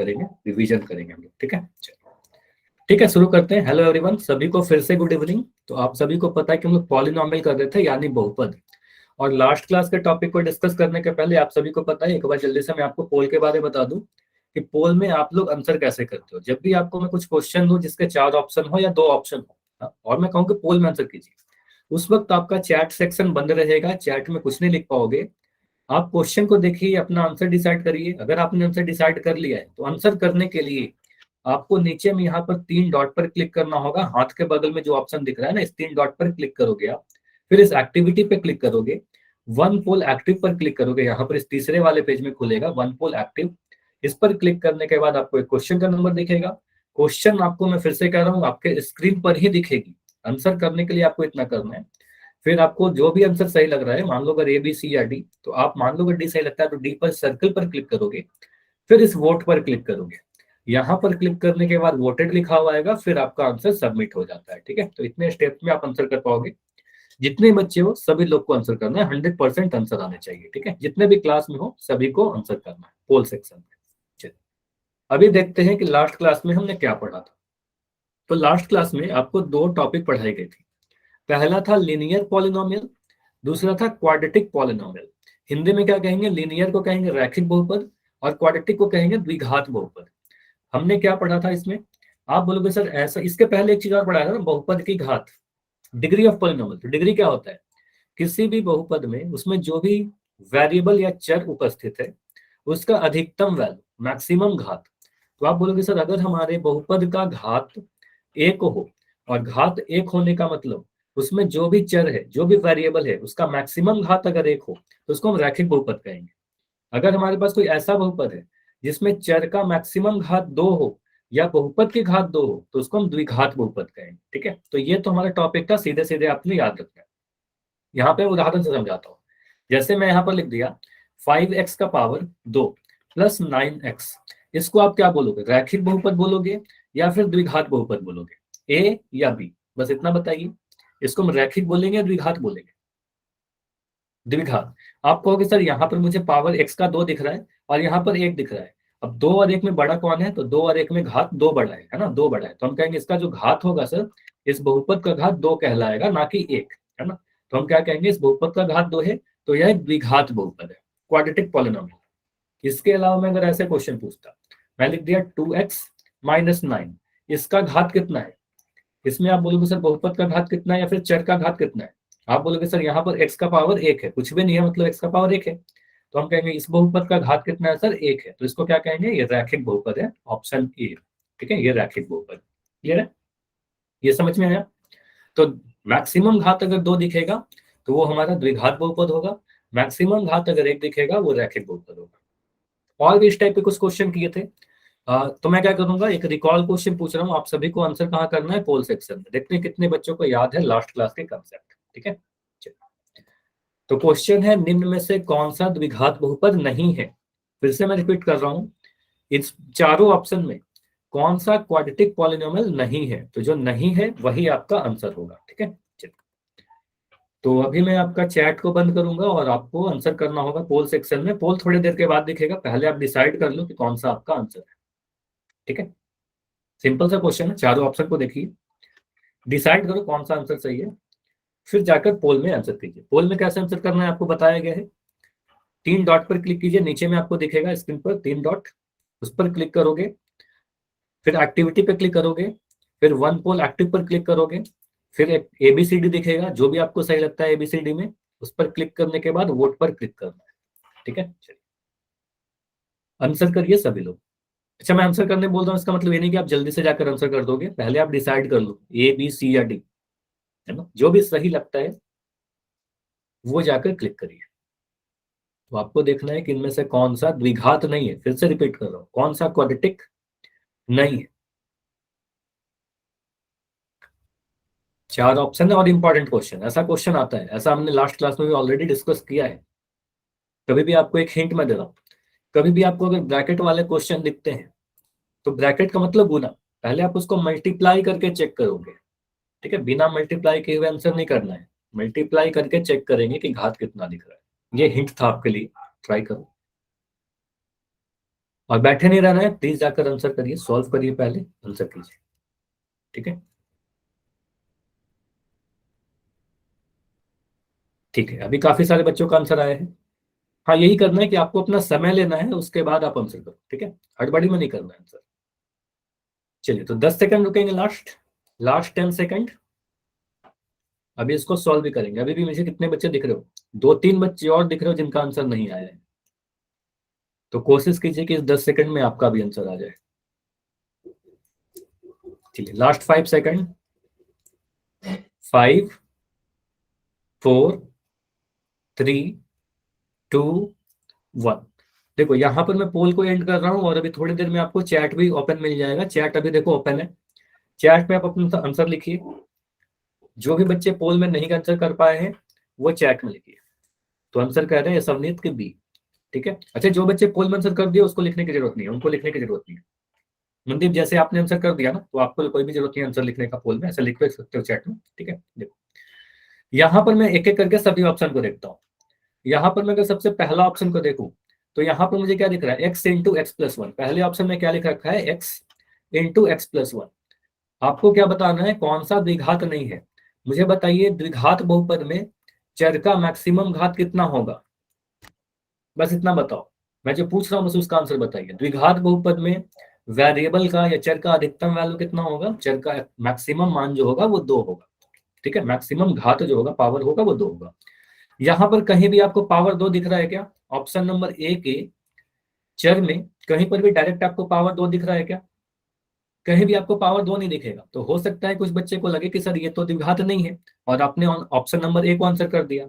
करेंगे, रिवीजन करेंगे हम लोग, ठीक है। ठीक है, शुरू करते हैं। हेलो एवरीवन, सभी को फिर से गुड इवनिंग। तो आप सभी को पता है कि हम लोग पॉलिनोमियल कर रहे थे, यानी बहुपद। और लास्ट क्लास के टॉपिक को डिस्कस करने के पहले आप सभी को पता है, एक बार जल्दी से मैं आपको पोल के बारे में बता दूं कि पोल में आप लोग आंसर कैसे करते हो। जब भी आपको मैं कुछ क्वेश्चन दूं जिसके 4 ऑप्शन हो या 2 ऑप्शन हो, और मैं कहूँ कि पोल में आंसर कीजिए, उस वक्त आपका चैट सेक्शन बंद रहेगा, चैट में कुछ नहीं लिख पाओगे। आप क्वेश्चन को देखिए, अपना आंसर डिसाइड करिए। अगर आपने आंसर डिसाइड कर लिया है तो आंसर करने के लिए आपको नीचे में यहाँ पर 3 डॉट पर क्लिक करना होगा। हाथ के बगल में जो ऑप्शन दिख रहा है ना, इस 3 डॉट पर क्लिक करोगे आप, फिर इस एक्टिविटी पे क्लिक करोगे, वन पोल एक्टिव पर क्लिक करोगे। यहाँ पर इस तीसरे वाले पेज में खुलेगा वन पोल एक्टिव। इस पर क्लिक करने के बाद आपको एक क्वेश्चन का नंबर दिखेगा। क्वेश्चन आपको मैं फिर से कह रहा हूँ, आपके स्क्रीन पर ही दिखेगी। आंसर करने के लिए आपको इतना करना है। फिर आपको जो भी आंसर सही लग रहा है, मान लो अगर ए बी सी या डी, तो आप मान लो अगर डी सही लगता है तो डी पर सर्कल पर क्लिक करोगे, फिर इस वोट पर क्लिक करोगे। यहाँ पर क्लिक करने के बाद वोटेड लिखा हुआ आएगा, फिर आपका आंसर सबमिट हो जाता है, ठीक है। तो इतने स्टेप में आप आंसर कर पाओगे। जितने बच्चे हो सभी लोग को आंसर करना है, 100% आंसर आने चाहिए, ठीक है। जितने भी क्लास में हो सभी को आंसर करना है पोल सेक्शन में। चलिए अभी देखते हैं कि लास्ट क्लास में हमने क्या पढ़ा था। तो लास्ट क्लास में आपको 2 टॉपिक पढ़ाई गई थी। पहला था लीनियर पॉलिनोमियल, दूसरा था क्वाड्रेटिक पॉलिनोमियल। हिंदी में क्या कहेंगे, लीनियर को कहेंगे रैखिक बहुपद और क्वाड्रेटिक को कहेंगे द्विघात बहुपद। हमने क्या पढ़ा था इसमें, आप बोलोगे सर ऐसा, इसके पहले एक चीज और पढ़ा था ना, बहुपद की घात, डिग्री ऑफ पॉलिनोमियल। तो डिग्री क्या होता है, किसी भी बहुपद में उसमें जो भी वेरिएबल या चर उपस्थित है उसका अधिकतम वैल्यू, मैक्सिमम घात। तो आप बोलोगे सर अगर हमारे बहुपद का घात 1 हो, और घात 1 होने का मतलब उसमें जो भी चर है, जो भी वेरिएबल है, उसका मैक्सिमम घात अगर 1 हो तो उसको हम रैखिक बहुपद कहेंगे। अगर हमारे पास कोई ऐसा बहुपद है जिसमें चर का मैक्सिमम घात 2 हो या बहुपद की घात 2 हो तो उसको हम द्विघात बहुपद कहेंगे, ठीक है। तो ये तो हमारा टॉपिक था, सीधे सीधे आपने याद रखना है। यहाँ पे उदाहरण से समझाता हूँ। जैसे मैं यहाँ पर लिख दिया 5x का पावर 2 प्लस 9x, इसको आप क्या बोलोगे, रैखिक बहुपद बोलोगे या फिर द्विघात बहुपद बोलोगे, ए या बी, बस इतना बताइए। इसको हम रैखिक बोलेंगे या द्विघात बोलेंगे, द्विघात। आप कहोगे सर यहाँ पर मुझे पावर x का 2 दिख रहा है और यहाँ पर 1 दिख रहा है, अब 2 और 1 में बड़ा कौन है, तो 2 और 1 में घात 2 बड़ा है ना, 2 बड़ा है, तो हम कहेंगे इसका जो घात होगा सर, इस बहुपद का घात 2 कहलाएगा, ना कि 1, है ना। तो हम क्या कहेंगे, इस बहुपद का घात 2 है तो यह एक द्विघात बहुपद है, क्वाड्रेटिक पॉलिनोमियल। इसके अलावा मैं अगर ऐसे क्वेश्चन पूछता, मैं लिख दिया 2x माइनस 9, इसका घात कितना है, इसमें आप बोलोगे सर बहुपद का घात कितना है या फिर चर का घात कितना है। आप बोलोगे सर यहाँ पर x का पावर 1 है, कुछ भी नहीं है, मतलब x का पावर 1 है, तो हम कहेंगे इस बहुपद का घात कितना है सर, 1 है, तो इसको क्या कहेंगे, ये रैखिक बहुपद है, ऑप्शन ए, ठीक है, ये रैखिक बहुपद। क्लियर है, ये समझ में आया। तो मैक्सिमम घात अगर 2 दिखेगा तो वो हमारा द्विघात बहुपद होगा, मैक्सिमम घात अगर 1 दिखेगा वो रैखिक बहुपद होगा। और भी इस टाइप के कुछ क्वेश्चन किए थे। तो मैं क्या करूंगा, एक रिकॉल क्वेश्चन पूछ रहा हूँ, आप सभी को आंसर कहाँ करना है, पोल सेक्शन में। देखते हैं कितने बच्चों को याद है लास्ट क्लास के कंसेप्ट, ठीक है। तो क्वेश्चन है, निम्न में से कौन सा द्विघात बहुपद नहीं है। फिर से मैं रिपीट कर रहा हूँ, इस चारों ऑप्शन में कौन सा क्वाड्रेटिक पॉलिनोमियल नहीं है, तो जो नहीं है वही आपका आंसर होगा, ठीक है। तो अभी मैं आपका चैट को बंद करूंगा और आपको आंसर करना होगा पोल सेक्शन में। पोल थोड़ी देर के बाद दिखेगा, पहले आप डिसाइड कर लो कि कौन सा आपका आंसर है, ठीक है। सिंपल सा क्वेश्चन है, चारों ऑप्शन को देखिए, डिसाइड करो कौन सा आंसर सही है, फिर जाकर पोल में आंसर कीजिए। पोल में कैसे आंसर करना है आपको बताया गया है। 3 डॉट पर क्लिक कीजिए, नीचे में आपको दिखेगा स्क्रीन पर 3 डॉट, उस पर क्लिक करोगे, फिर एक्टिविटी पे क्लिक करोगे, फिर वन पोल एक्टिव पर क्लिक करोगे, फिर एक एबीसीडी दिखेगा, जो भी आपको सही लगता है एबीसीडी में, उस पर क्लिक करने के बाद वोट पर क्लिक करना है, ठीक है। चलिए आंसर करिए सभी लोग। अच्छा, मैं आंसर करने बोल रहा हूँ इसका मतलब ये नहीं कि आप जल्दी से जाकर आंसर कर दोगे, पहले आप डिसाइड कर लो ए बी सी या डी, है ना। जो भी सही लगता है वो जाकर क्लिक करिए। तो आपको देखना है कि इनमें से कौन सा द्विघात नहीं है, फिर से रिपीट कर रहा हूं, कौन सा क्वाड्रेटिक नहीं है। 4 ऑप्शन है और इंपॉर्टेंट क्वेश्चन, ऐसा क्वेश्चन आता है, ऐसा हमने लास्ट क्लास में भी ऑलरेडी डिस्कस किया है। कभी भी आपको एक हिंट मैं दे रहा हूँ, कभी भी आपको अगर ब्रैकेट वाले क्वेश्चन दिखते हैं तो ब्रैकेट का मतलब गुना, पहले आप उसको मल्टीप्लाई करके चेक करोगे, ठीक है। बिना मल्टीप्लाई किए हुए आंसर नहीं करना है, मल्टीप्लाई करके चेक करेंगे कि घात कितना दिख रहा है। ये हिंट था आपके लिए, ट्राई करो। और बैठे नहीं रहना है, प्लीज जाकर आंसर करिए, सॉल्व करिए, पहले आंसर कीजिए, ठीक है। ठीक है, अभी काफी सारे बच्चों का आंसर आया है। हाँ, यही करना है कि आपको अपना समय लेना है, उसके बाद आप आंसर करो, ठीक है, हड़बड़ी में नहीं करना है आंसर। चलिए, तो 10 सेकंड रुकेंगे, लास्ट लास्ट 10 सेकंड। अभी इसको सॉल्व भी करेंगे। अभी भी मुझे कितने बच्चे दिख रहे हो? 2-3 बच्चे और दिख रहे हो जिनका आंसर नहीं आया है। तो कोशिश कीजिए कि इस 10 सेकंड में आपका भी आंसर आ जाए। ठीक है, लास्ट 5 सेकंड। 5, 4, 3, 2, 1। देखो, यहाँ पर मैं पोल को एंड कर रहा हूँ और अभी थोड़ी देर में आपको चैट भी ओपन मिल जाएगा। चैट अभी देखो ओपन है। चैट में आप अपना आंसर लिखिए। जो भी बच्चे पोल में नहीं आंसर कर पाए हैं वो चैट में लिखिए। तो आंसर कह रहे हैं सवनीत के बी। ठीक है, अच्छा, जो बच्चे पोल में आंसर कर दिए उसको लिखने की जरूरत नहीं है, उनको लिखने की जरूरत नहीं है। मनदीप, जैसे आपने आंसर कर दिया ना, तो आपको कोई भी जरूरत नहीं आंसर लिखने का पोल में, ऐसा लिख भी सकते हो चैट में। ठीक है, देखो यहाँ पर मैं एक एक करके सभी ऑप्शन को देखता हूँ। यहाँ पर मैं अगर सबसे पहला ऑप्शन को देखूं तो यहाँ पर मुझे क्या दिख रहा है? X into x plus one. पहले ऑप्शन में क्या लिख रखा है? X into x plus one. आपको क्या बताना है? कौन सा द्विघात नहीं है? मुझे बताइए, द्विघात बहुपद में चर का मैक्सिमम घात कितना होगा? बस इतना बताओ। मैं जो पूछ रहा हूँ बस उसका आंसर बताइए। द्विघात बहुपद में वेरिएबल का या चर का अधिकतम वैल्यू कितना होगा? चर का मैक्सिमम मान जो होगा वो 2 होगा। ठीक है, मैक्सिमम घात जो होगा, पावर होगा, वो 2 होगा। यहां पर कहीं भी आपको पावर 2 दिख रहा है क्या? ऑप्शन नंबर ए के चर में कहीं पर भी डायरेक्ट आपको पावर 2 दिख रहा है क्या? कहीं भी आपको पावर 2 नहीं दिखेगा। तो हो सकता है कुछ बच्चे को लगे कि सर ये तो द्विघात नहीं है, और आपने ऑप्शन नंबर ए को आंसर कर दिया।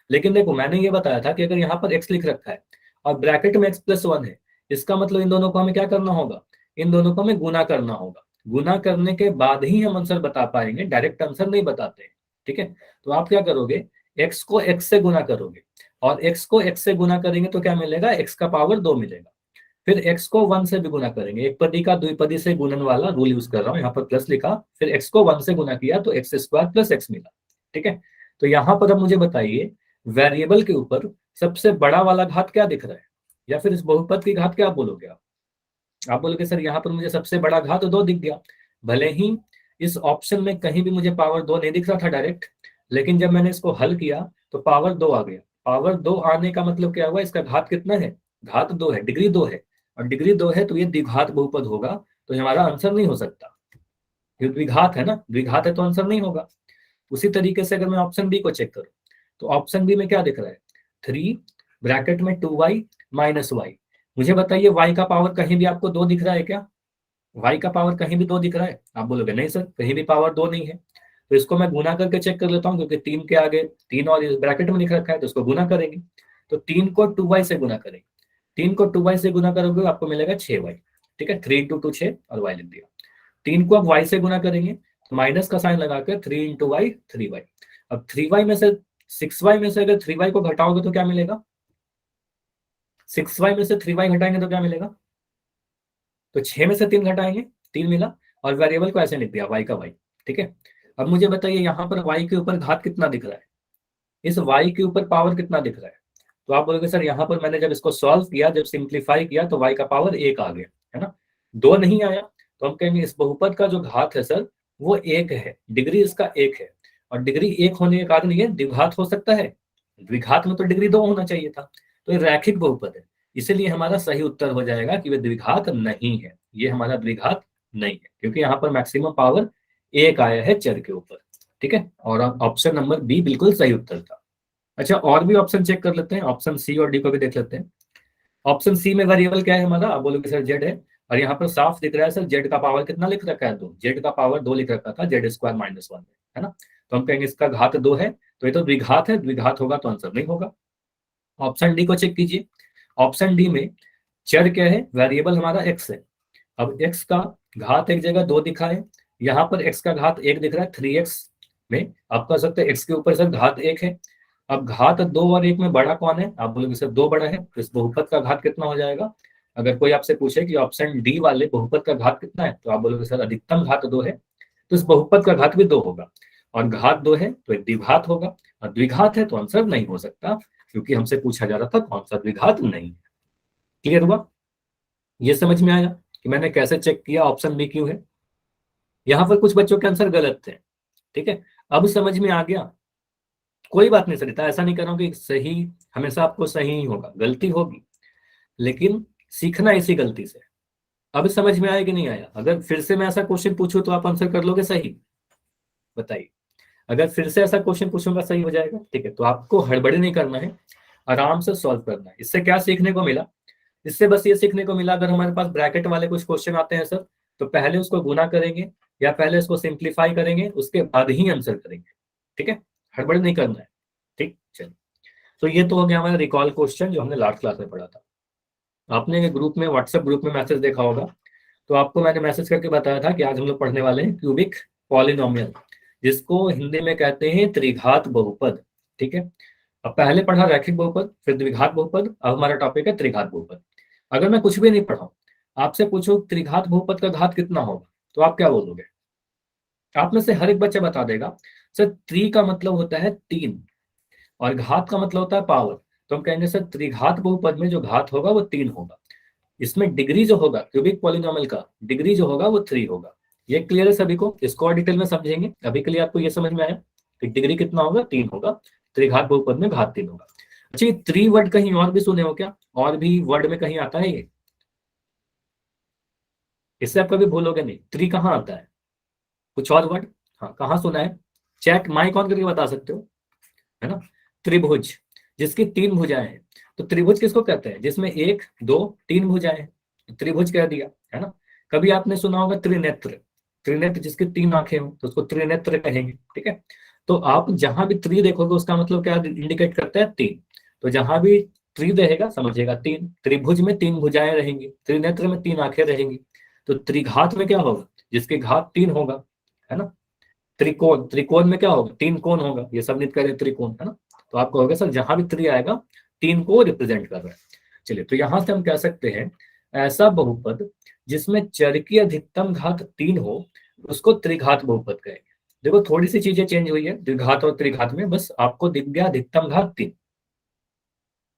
लेकिन देखो, मैंने ये बताया था कि अगर यहाँ पर एक्स लिख रखा है और ब्रैकेट में एक्स प्लस वन है, इसका मतलब इन दोनों को हमें क्या करना होगा? इन दोनों को हमें गुना करना होगा। गुना करने के बाद ही हम आंसर बता पाएंगे, डायरेक्ट आंसर नहीं बताते हैं। ठीक है, तो आप क्या करोगे? एक्स को एक्स से गुना करोगे, और एक्स को एक्स से गुना करेंगे तो क्या मिलेगा? एक्स का पावर 2 मिलेगा। फिर x को 1 से भी गुना करेंगे। एक पदी का द्विपदी से गुणन वाला रूल यूज कर रहा हूँ, यहाँ पर प्लस लिखा, फिर x को 1 से गुना किया तो एक्स स्क्वायर प्लस एक्स मिला। ठीक है, तो यहाँ पर अब मुझे बताइए, वेरिएबल के ऊपर सबसे बड़ा वाला घात क्या दिख रहा है? या फिर इस बहुपद की घात क्या बोलोगे आप बोलोगे सर यहाँ पर मुझे सबसे बड़ा घात 2 दिख गया। भले ही इस ऑप्शन में कहीं भी मुझे पावर 2 नहीं दिख रहा था डायरेक्ट, लेकिन जब मैंने इसको हल किया तो पावर 2 आ गया। पावर 2 आने का मतलब क्या हुआ? इसका घात कितना है? घात 2 है, डिग्री 2 है। और डिग्री 2 है तो ये द्विघात बहुपद होगा। तो ये हमारा आंसर नहीं हो सकता, ये द्विघात है ना, द्विघात है तो आंसर नहीं होगा। उसी तरीके से अगर मैं ऑप्शन बी को चेक करूं तो ऑप्शन बी में क्या दिख रहा है? 3 ब्रैकेट में 2y माइनस वाई। मुझे बताइए, y का पावर कहीं भी आपको 2 दिख रहा है क्या? y का पावर कहीं भी 2 दिख रहा है? आप बोलोगे नहीं सर, कहीं भी पावर 2 नहीं है। तो इसको मैं गुना करके चेक कर लेता हूँ, क्योंकि 3 के आगे 3 और ब्रैकेट में लिख रखा है, तो इसको गुना करेंगे। तो 3 को 2y से गुना करेंगे। 3 को 2y से गुना करोगे आपको मिलेगा 6y। ठीक है, 3 इंटू 2 6 और y लिख दिया। 3 को अब y से गुना करेंगे, तो माइनस का साइन लगाकर 3 इंटू वाई 3y। अब 3y में से 6y में से अगर 3y को घटाओगे तो क्या मिलेगा? 6y में से 3y घटाएंगे तो क्या मिलेगा? तो 6 में से 3 घटाएंगे, 3 मिला। और वेरिएबल को ऐसे लिख दिया, y का y। ठीक है, अब मुझे बताइए यहाँ पर y के ऊपर घात कितना दिख रहा है? इस y के ऊपर पावर कितना दिख रहा है? तो आप बोलोगे सर यहाँ पर मैंने जब इसको सॉल्व किया, जब सिंप्लीफाई किया तो y का पावर 1 आ गया, है ना, 2 नहीं आया। तो हम कहेंगे इस बहुपद का जो घात है सर वो 1 है, डिग्री इसका 1 है। और डिग्री 1 होने के कारण ये द्विघात हो सकता है। द्विघात में तो डिग्री 2 होना चाहिए था। तो ये रैखिक बहुपद है, इसीलिए हमारा सही उत्तर हो जाएगा कि वे द्विघात नहीं है। ये हमारा द्विघात नहीं है, क्योंकि यहाँ पर मैक्सिमम पावर 1 आया है चर के ऊपर। ठीक है, और ऑप्शन नंबर बी बिल्कुल सही उत्तर था। अच्छा, और भी ऑप्शन चेक कर लेते हैं, ऑप्शन सी और डी को भी देख लेते हैं। ऑप्शन सी में वेरिएबल क्या है हमारा? आप बोलोगे सर जेड है, और यहाँ पर साफ दिख रहा है सर जेड का पावर कितना लिख रखा है? 2। जेड का पावर 2 लिख रखा था, जेड स्क्वायर माइनस 1 है ना। तो हम कहेंगे इसका घात 2 है, तो ये तो द्विघात है, द्विघात होगा तो आंसर नहीं होगा। ऑप्शन डी को चेक कीजिए। ऑप्शन डी में चर क्या है? वेरिएबल हमारा एक्स है। अब x का घात एक जगह 2 दिखा है, यहाँ पर x का घात 1 दिख रहा है 3x में। आप कह सकते हैं x के ऊपर सर घात 1 है। अब घात 2 और 1 में बड़ा कौन है? आप बोलोगे सर 2 बड़ा है, तो इस बहुपद का घात कितना हो जाएगा? अगर कोई आपसे पूछे कि ऑप्शन डी वाले बहुपद का घात कितना है, तो आप बोलोगे सर अधिकतम घात 2 है, तो इस बहुपद का घात भी 2 होगा। और घात 2 है तो द्विघात होगा, और द्विघात है तो आंसर नहीं हो सकता, क्योंकि हमसे पूछा जा रहा था कौन सा द्विघात नहीं है। क्लियर हुआ? ये समझ में आया कि मैंने कैसे चेक किया ऑप्शन बी क्यों है। यहाँ पर कुछ बच्चों के आंसर गलत थे, ठीक है। अब समझ में आ गया, कोई बात नहीं सरिता, ऐसा नहीं कर रहा हूँ कि सही हमेशा आपको सही ही होगा, गलती होगी, लेकिन सीखना इसी गलती से। अब समझ में आया कि नहीं आया? अगर फिर से मैं ऐसा क्वेश्चन पूछूं तो आप आंसर कर लोगे सही? बताइए। अगर फिर से ऐसा क्वेश्चन पूछूंगा सही हो जाएगा, ठीक है। तो आपको हड़बड़ी नहीं करना है, आराम से सॉल्व करना है। इससे क्या सीखने को मिला? इससे बस ये सीखने को मिला, अगर हमारे पास ब्रैकेट वाले कुछ क्वेश्चन आते हैं सर, तो पहले उसको गुना करेंगे या पहले उसको सिंप्लीफाई करेंगे, उसके बाद ही आंसर करेंगे, ठीक है। हड़बड़ी नहीं करना है, ठीक। चलिए, तो ये तो हो गया हमारा रिकॉल क्वेश्चन जो हमने लास्ट क्लास में पढ़ा था। आपने ग्रुप में, व्हाट्सएप ग्रुप में मैसेज देखा होगा, तो आपको मैंने मैसेज करके बताया था कि आज हम लोग पढ़ने वाले हैं क्यूबिक पॉलिनोमियल, जिसको हिंदी में कहते हैं त्रिघात बहुपद, ठीक है। अब पहले पढ़ा रैखिक बहुपद, फिर द्विघात बहुपद, अब हमारा टॉपिक है त्रिघात बहुपद। अगर मैं कुछ भी नहीं पढ़ाऊं, आपसे पूछो त्रिघात बहुपद का घात कितना होगा, तो आप क्या बोलोगे? आप में से हर एक बच्चा बता देगा सर त्रि का मतलब होता है 3 और घात का मतलब होता है पावर। तो हम कहेंगे सर त्रिघात बहुपद में जो घात होगा वो 3 होगा। इसमें डिग्री जो होगा क्यूबिक पॉलिनोमियल का, डिग्री जो होगा वो 3 होगा। ये क्लियर है सभी को? इसको और डिटेल में समझेंगे। अभी के लिए आपको ये समझ में आया कि डिग्री कितना होगा? 3 होगा। त्रिघात बहुपद में घात 3 होगा। अच्छा, ये त्रि वर्ड कहीं और भी सुने हो क्या? और भी वर्ड में कहीं आता है ये? इससे आप कभी भूलोगे नहीं। त्रि कहाँ आता है? कुछ और वर्ड? हाँ, कहाँ सुना है? चैट माइक ऑन करके बता सकते हो, है ना। त्रिभुज, जिसकी 3 भुजाएं हैं। तो त्रिभुज किसको कहते हैं? जिसमें 1 2 3 भुजाएं हैं, त्रिभुज कह दिया, है ना। कभी आपने सुना होगा त्रिनेत्र, त्रिनेत्र जिसकी 3 आंखें हो तो उसको त्रिनेत्र कहेंगे, ठीक है। तो आप जहां भी त्रि देखोगे उसका मतलब क्या इंडिकेट करता है? 3। तो जहां भी त्रि रहेगा समझिएगा 3। त्रिभुज में 3 भुजाएं रहेंगी, त्रिनेत्र में 3 आंखें रहेंगी। तो त्रिघात में क्या होगा? जिसके घात 3 होगा, है ना। त्रिकोण, त्रिकोण में क्या होगा? 3 कोण होगा, ये सब नित करें त्रिकोण, है ना। तो आप कहोगे सर जहां भी त्रि आएगा 3 को रिप्रेजेंट कर रहा है। चलिए, तो यहां से हम कह सकते हैं ऐसा बहुपद जिसमें चर की अधिकतम घात 3 हो उसको त्रिघात बहुपद कहेंगे। देखो थोड़ी सी चीजें चेंज हुई है द्विघात और त्रिघात में, बस आपको दिख गया अधिकतम घात 3।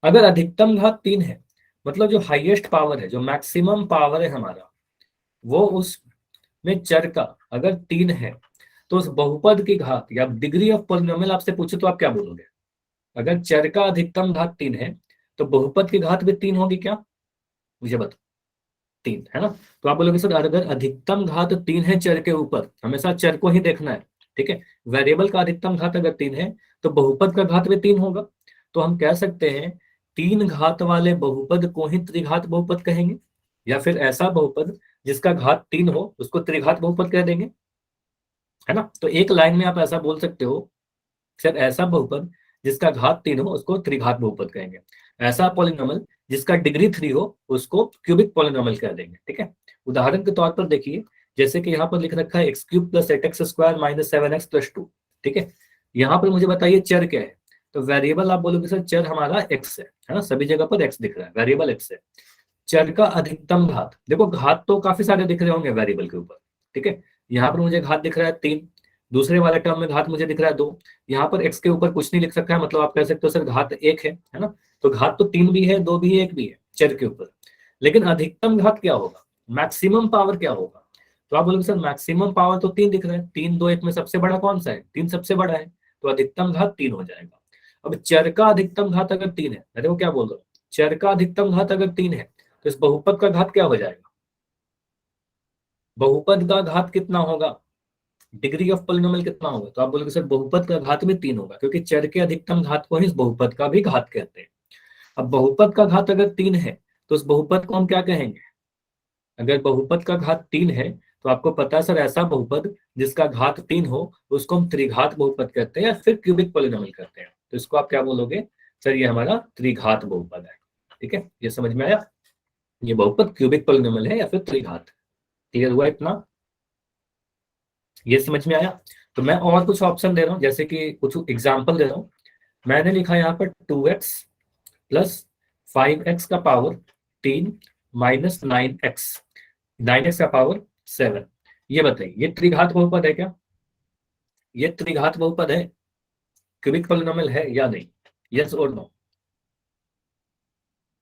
अगर अधिकतम घात 3 है मतलब जो हाईएस्ट पावर है, जो मैक्सिमम पावर है हमारा, वो उसमें चर का अगर 3 है, तो उस बहुपद की घात या डिग्री ऑफ पॉलिनोमियल आपसे पूछे तो आप क्या बोलोगे? अगर चर का अधिकतम घात 3 है तो बहुपद की घात भी 3 होगी क्या? मुझे बताओ। 3 है ना। तो आप बोलोगे सर अगर अधिकतम घात 3 है चर के ऊपर, हमेशा चर को ही देखना है, ठीक है। वेरिएबल का अधिकतम घात अगर 3 है तो बहुपद का घात भी 3 होगा। तो हम कह सकते हैं 3 घात वाले बहुपद को ही त्रिघात बहुपद कहेंगे, या फिर ऐसा बहुपद जिसका घात 3 हो उसको त्रिघात बहुपद कह देंगे, है ना। तो एक लाइन में आप ऐसा बोल सकते हो, सर ऐसा बहुपद जिसका घात 3 हो उसको त्रिघात बहुपद कहेंगे। ऐसा पॉलिनोमियल जिसका डिग्री 3 हो उसको क्यूबिक पॉलिनोमियल कह देंगे, ठीक है। उदाहरण के तौर पर देखिए, जैसे कि यहाँ पर लिख रखा है x cube plus 8x square minus 7x plus 2, ठीक है। यहाँ पर मुझे बताइए चर क्या है? तो वेरिएबल आप बोलोगे सर चर हमारा एक्स है ना, सभी जगह पर एक्स दिख रहा है, वेरिएबल एक्स है। चर का अधिकतम घात, देखो घात तो काफी सारे दिख रहे होंगे वेरिएबल के ऊपर, ठीक है। यहाँ पर मुझे घात दिख रहा है 3, दूसरे वाले टर्म में घात मुझे दिख रहा है 2। यहाँ पर एक्स के ऊपर कुछ नहीं लिख सकता है, मतलब आप कह सकते हो सर घात 1 है ना। तो घात तो 3 भी है, 2 भी है, 1 भी है चर के ऊपर। लेकिन अधिकतम घात क्या होगा? मैक्सिमम पावर क्या होगा? तो आप बोलोगे सर मैक्सिमम पावर तो 3 दिख रहा है, 3 2 1 में सबसे बड़ा कौन सा है? 3 सबसे बड़ा है, तो अधिकतम घात 3 हो जाएगा। अब चर का अधिकतम घात अगर 3 है, मैं देखो क्या बोल रहा हूँ, चर का अधिकतम घात अगर 3 है तो इस बहुपद का घात क्या हो जाएगा? बहुपद का घात कितना होगा? डिग्री ऑफ पॉलिनोमियल कितना होगा? तो आप बोलोगे सर बहुपद का घात भी 3 होगा, क्योंकि चर के अधिकतम घात को ही इस बहुपद का भी घात कहते हैं। अब बहुपद का घात अगर 3 है तो उस बहुपद को हम क्या कहेंगे? अगर बहुपद का घात 3 है तो आपको पता है सर ऐसा बहुपद जिसका घात 3 हो उसको हम त्रिघात बहुपद कहते हैं या फिर क्यूबिक पॉलिनोमियल कहते हैं। तो इसको आप क्या बोलोगे? सर ये हमारा त्रिघात बहुपद है, ठीक है। ये समझ में आया? ये बहुपद क्यूबिक पॉलिनोमियल है या फिर त्रिघात। क्लियर हुआ इतना? ये समझ में आया? तो मैं और कुछ ऑप्शन दे रहा हूँ, जैसे कि कुछ एग्जाम्पल दे रहा हूँ। मैंने लिखा यहाँ पर 2x प्लस 5x का पावर 3 माइनस 9x का पावर 7। ये बताइए ये त्रिघात बहुपद है क्या? ये त्रिघात बहुपद है, क्यूबिक पॉलिनोमियल है या नहीं? यस और नो?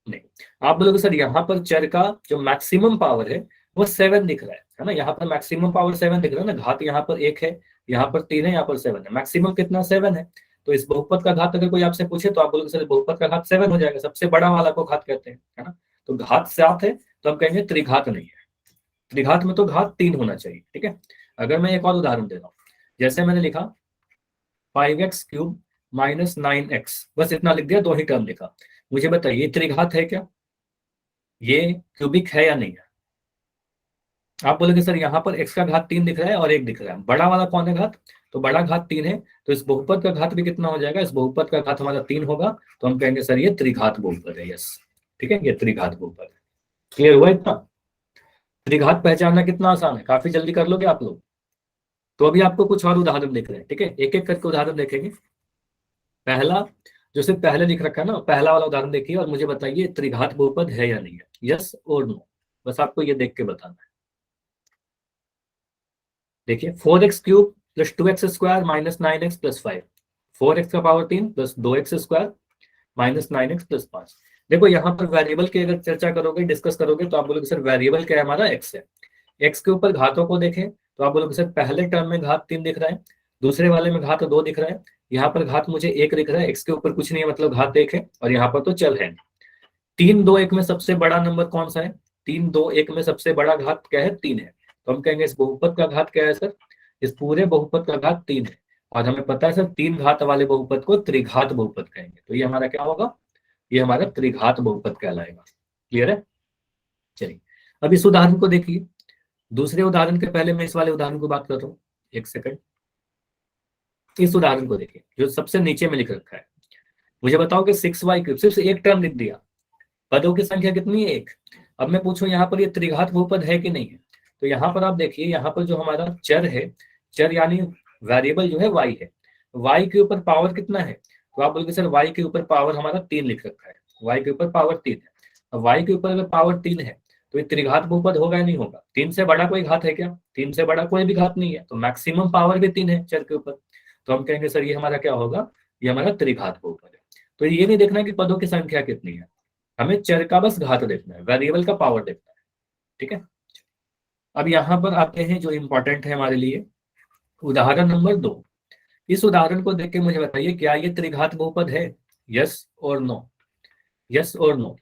नहीं। आप बोलोगे सर यहाँ पर चर का जो मैक्सिमम पावर है वो 7 दिख रहा है ना, यहाँ पर मैक्सिमम पावर 7 दिख रहा है ना, घात यहाँ पर 1 है, यहाँ पर 3 है, यहाँ पर 7 है, मैक्सिमम कितना 7 है। तो इस बहुपद का घात अगर कोई आपसे पूछे तो आप बोलोगे सर बहुपद का घात 7 हो जाएगा, सबसे बड़ा वाला को घात कहते हैं, है ना। तो घात 7 है तो हम कहेंगे त्रिघात नहीं है, त्रिघात में तो घात 3 होना चाहिए, ठीक है। अगर मैं एक और उदाहरण दे रहा हूँ, जैसे मैंने लिखा 5x³ माइनस 9x, बस इतना लिख दिया, दो ही टर्म लिखा। मुझे बताइए त्रिघात है क्या, ये क्यूबिक है या नहीं है। आप बोलोगे सर यहाँ पर x का घात 3 दिख रहा है और 1 दिख रहा है, बड़ा वाला कौन है घात, तो बड़ा घात 3 है, तो इस बहुपद का घात भी कितना हो जाएगा, इस बहुपद का घात हमारा 3 होगा, तो हम कहेंगे सर ये त्रिघात बहुपद है, यस, ठीक है, ये त्रिघात बहुपद है। क्लियर हुआ इतना। त्रिघात पहचानना कितना आसान है, काफी जल्दी कर लोगे आप लोग। तो अभी आपको कुछ और उदाहरण देख रहे हैं, ठीक है, एक एक करके उदाहरण देखेंगे। पहला जो सिर्फ पहले लिख रखा है ना, पहला वाला उदाहरण देखिए और मुझे बताइए त्रिघात बहुपद है या नहीं है, यस और नो, बस आपको ये देख के बताना है। देखिए 4x³ plus 2x² minus 9x plus 5, 4x का power 3 plus 2x² minus 9x plus 5। देखो यहाँ पर वेरिएबल की अगर चर्चा करोगे, डिस्कस करोगे, तो आप बोलोगे सर वेरिएबल क्या है हमारा, x है। x के ऊपर घातों को देखें तो आप बोलोगे सर पहले टर्म में घात 3 दिख रहा है, दूसरे वाले में घात 2 दिख रहा है, यहाँ पर घात मुझे 1 दिख रहा है, x के ऊपर कुछ नहीं है मतलब घात 1 है, और यहाँ पर तो चल है। 3 2 1 में सबसे बड़ा नंबर कौन सा है, 3 2 1 में सबसे बड़ा घात क्या है, 3 है, तो हम कहेंगे इस बहुपद का घात क्या है सर, इस पूरे बहुपद का घात 3 है, और हमें पता है सर 3 घात वाले बहुपद को त्रिघात बहुपद कहेंगे, तो ये हमारा क्या होगा, ये हमारा त्रिघात बहुपद कहलाएगा। क्लियर है। चलिए अब इस उदाहरण को देखिए, दूसरे उदाहरण के पहले मैं इस वाले उदाहरण को बात कर रहा हूँ, एक सेकंड। इस उदाहरण को देखिए जो सबसे नीचे में लिख रखा है, मुझे बताओ कि 6y³ सिर्फ एक टर्म लिख दिया, पदों की संख्या कितनी है, एक। अब मैं पूछूं यहाँ पर ये त्रिघात बहुपद है कि नहीं है, तो यहाँ पर आप देखिए, यहाँ पर जो हमारा चर है, चर यानी वेरिएबल जो है y है, y के ऊपर पावर कितना है, तो आप बोलोगे सर y के ऊपर पावर हमारा 3 लिख रखा है, y के ऊपर पावर 3 है। अब y के ऊपर अगर पावर 3 है तो ये त्रिघात बहुपद होगा या नहीं होगा, 3 से बड़ा कोई घात है क्या, 3 से बड़ा कोई भी घात नहीं है, तो मैक्सिमम पावर भी 3 है चर के ऊपर, तो हम कहेंगे सर ये हमारा क्या होगा, ये हमारा त्रिघात बहुपद है। तो ये नहीं देखना कि पदों की संख्या कितनी है, हमें चर का बस घात देखना है, वेरिएबल का पावर देखना है, ठीक है। अब यहाँ पर आते हैं जो इंपॉर्टेंट है हमारे लिए, उदाहरण नंबर 2। इस उदाहरण को देख के मुझे बताइए क्या ये त्रिघात बहुपद है, यस और नो, यस और नो,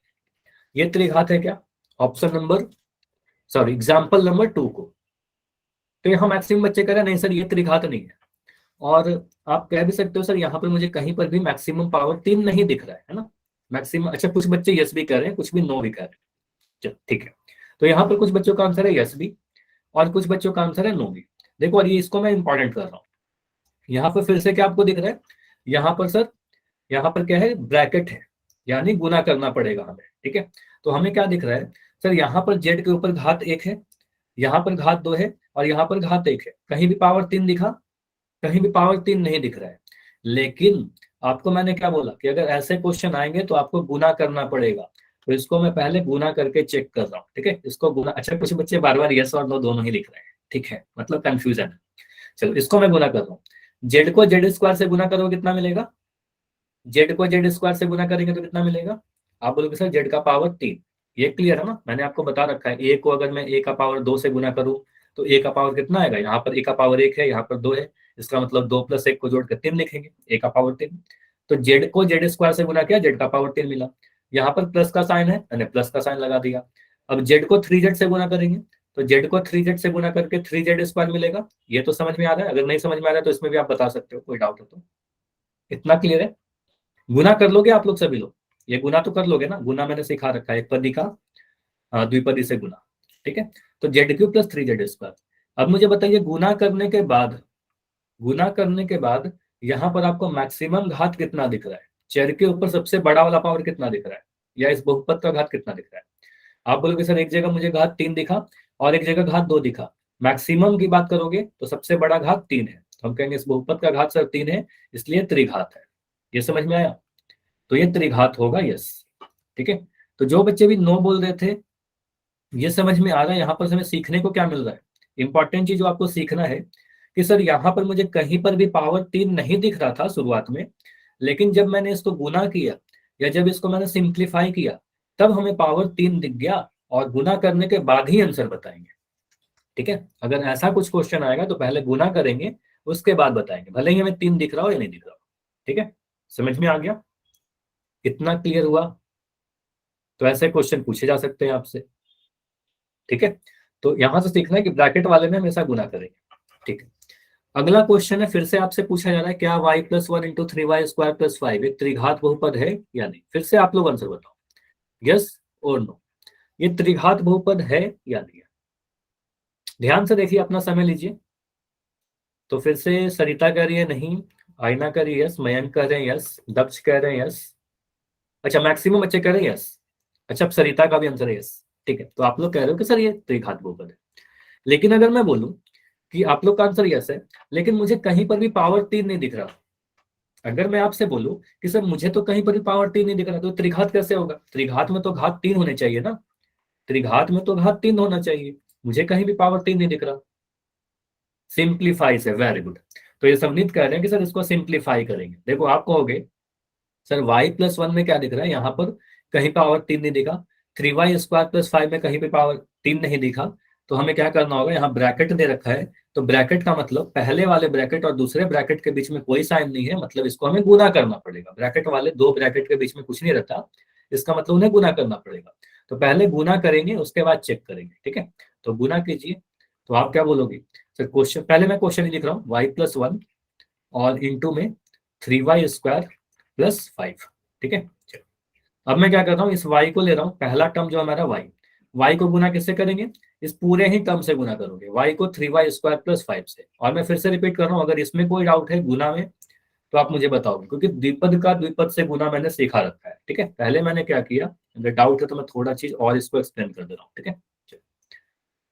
ये त्रिघात है क्या, option number sorry example number 2 को। तो यहाँ मैक्सिमम बच्चे कह रहे हैं नहीं सर ये त्रिघात नहीं है, और आप कह भी सकते हो सर यहाँ पर मुझे कहीं पर भी मैक्सिमम पावर 3 नहीं दिख रहा है ना, मैक्सिमम, अच्छा कुछ बच्चे यस भी कह रहे हैं, कुछ भी नो भी कह रहे हैं, चलो ठीक है। तो यहाँ पर कुछ बच्चों का आंसर है यस भी और कुछ बच्चों का आंसर है नो भी। देखो और ये इसको मैं इंपॉर्टेंट कर रहा हूँ, यहाँ पर फिर से क्या आपको दिख रहा है, यहाँ पर सर, यहाँ पर क्या है, ब्रैकेट है, यानी गुना करना पड़ेगा हमें, ठीक है। तो हमें क्या दिख रहा है सर, यहाँ पर जेड के ऊपर घात 1 है, यहाँ पर घात 2 है, और यहाँ पर घात 1 है, कहीं भी पावर 3 दिखा, कहीं भी पावर 3 नहीं दिख रहा है। लेकिन आपको मैंने क्या बोला कि अगर ऐसे क्वेश्चन आएंगे तो आपको गुना करना पड़ेगा, तो इसको मैं पहले गुना करके चेक कर रहा हूँ, ठीक है, इसको गुना, अच्छा कुछ बच्चे बार बार यस और नो दोनों ही लिख रहे हैं, ठीक है, मतलब कंफ्यूजन है। चलो इसको मैं गुना कर रहा हूँ, जेड को जेड स्क्वायर से गुना करोगे कितना मिलेगा, जेड को जेड स्क्वायर से गुना करेंगे तो कितना मिलेगा, आप बोलोगे सर जेड का पावर 3, ये क्लियर है ना, मैंने आपको बता रखा है, ए को अगर मैं ए का पावर 2 से गुना करूँ तो ए का पावर कितना आएगा, यहाँ पर ए का पावर 1 है, यहाँ पर 2 है, इसका मतलब 2 + 1 को जोड़कर 3 लिखेंगे, ए का पावर 3। तो जेड को जेड स्क्वायर से गुना किया, जेड का पावर 3 मिला, यहाँ पर प्लस का साइन है, मैंने प्लस का साइन लगा दिया। अब जेड को 3z से गुना करेंगे, तो जेड को 3z से गुना करके 3z² मिलेगा। ये तो समझ में आ रहा है, अगर नहीं समझ में आ रहा है तो इसमें भी आप बता सकते हो, कोई डाउट हो तो। इतना क्लियर है, गुना कर लोगे आप लोग सभी लोग, ये गुना तो कर लोगे ना, गुना मैंने सिखा रखा है, एक पदी का द्विपदी से गुना, ठीक है। तो z³ + 3z²। अब मुझे बताइए गुना करने के बाद, गुना करने के बाद यहाँ पर आपको मैक्सिमम घात कितना दिख रहा है, चर के ऊपर सबसे बड़ा वाला पावर कितना दिख रहा है, या इस बहुपद का घात कितना दिख रहा है। आप बोलोगे सर एक जगह मुझे घात 3 दिखा और एक जगह घात 2 दिखा, मैक्सिमम की बात करोगे तो सबसे बड़ा घात 3 है, तो हम कहेंगे इस बहुपद का घात सर 3 है, इसलिए त्रिघात है। ये समझ में आया, तो ये त्रिघात होगा, यस, ठीक है। तो जो बच्चे भी नो बोल रहे थे, ये समझ में आ रहा है यहाँ पर हमें सीखने को क्या मिल रहा है। इंपॉर्टेंट चीज जो आपको सीखना है कि सर यहाँ पर मुझे कहीं पर भी पावर 3 नहीं दिख रहा था शुरुआत में, लेकिन जब मैंने इसको गुना किया या जब इसको मैंने सिंप्लीफाई किया तब हमें पावर 3 दिख गया और गुना करने के बाद ही आंसर बताएंगे। ठीक है, अगर ऐसा कुछ क्वेश्चन आएगा तो पहले गुना करेंगे, उसके बाद बताएंगे, भले ही हमें 3 दिख रहा हो या नहीं दिख रहा हो। ठीक है, समझ में आ गया? इतना क्लियर हुआ? तो ऐसे क्वेश्चन पूछे जा सकते हैं आपसे। ठीक है, तो यहां से सीखना है कि ब्रैकेट वाले में हमेशा गुना करेंगे। ठीक है, अगला क्वेश्चन है, फिर से आपसे पूछा जा रहा है, क्या y + 1 × 3y² + 5 एक त्रिघात बहुपद है या नहीं? फिर से आप लोग आंसर बताओ, यस और नो, ये त्रिघात बहुपद है या नहीं है? ध्यान से देखिए, अपना समय लीजिए। तो फिर से सरिता कह रही है नहीं, आयना कह रही है यस, मयंक कह रहे हैं यस, दक्ष कह रहे हैं यस, अच्छा मैक्सिमम बच्चे कह रहे हैं यस। अच्छा, अब सरिता का भी आंसर है यस। ठीक है, तो आप लोग कह रहे हो कि सर ये त्रिघात बहुपद है। लेकिन अगर मैं बोलूं कि आप लोग का आंसर यस है, लेकिन मुझे कहीं पर भी पावर 3 नहीं दिख रहा, अगर मैं आपसे बोलूं कि सर मुझे तो कहीं पर भी पावर 3 नहीं दिख रहा, तो त्रिघात कैसे होगा? त्रिघात में तो घात 3 होने चाहिए ना, त्रिघात में तो घात 3 होना चाहिए, मुझे कहीं भी पावर 3 नहीं दिख रहा। सिंप्लीफाई से, वेरी गुड। तो ये सबनीत कह रहे हैं कि सर इसको सिंप्लीफाई करेंगे। देखो आप कहोगे सर y+1 में क्या दिख रहा है, यहाँ पर कहीं पावर 3 नहीं दिखा, 3y² + 5 में कहीं पे पावर 3 नहीं दिखा, तो हमें क्या करना होगा, यहाँ ब्रैकेट दे रखा है, तो ब्रैकेट का मतलब पहले वाले ब्रैकेट और दूसरे ब्रैकेट के बीच में कोई साइन नहीं है, मतलब इसको हमें गुना करना पड़ेगा। ब्रैकेट वाले दो ब्रैकेट के बीच में कुछ नहीं रहता, इसका मतलब उन्हें गुना करना पड़ेगा। तो पहले गुना करेंगे, उसके बाद चेक करेंगे। ठीक है, तो गुना कीजिए। तो आप क्या बोलोगे सर? क्वेश्चन पहले मैं क्वेश्चन ही लिख रहा हूँ, y+1 और इंटू में 3y² + 5। ठीक है, अब मैं क्या कर रहा हूँ, इस y को ले रहा हूँ, पहला टर्म जो हमारा y को गुना किससे करेंगे? इस पूरे ही टर्म से गुना करोगे, y को 3y² + 5 से। और मैं फिर से रिपीट कर रहा हूँ, अगर इसमें कोई डाउट है गुना में तो आप मुझे बताओगे, क्योंकि द्विपद का द्विपद से गुना मैंने सीखा रखा है। ठीक है, पहले मैंने क्या किया, अगर डाउट है तो मैं थोड़ा चीज और इसको एक्सप्लेन कर दे रहा हूँ। ठीक है,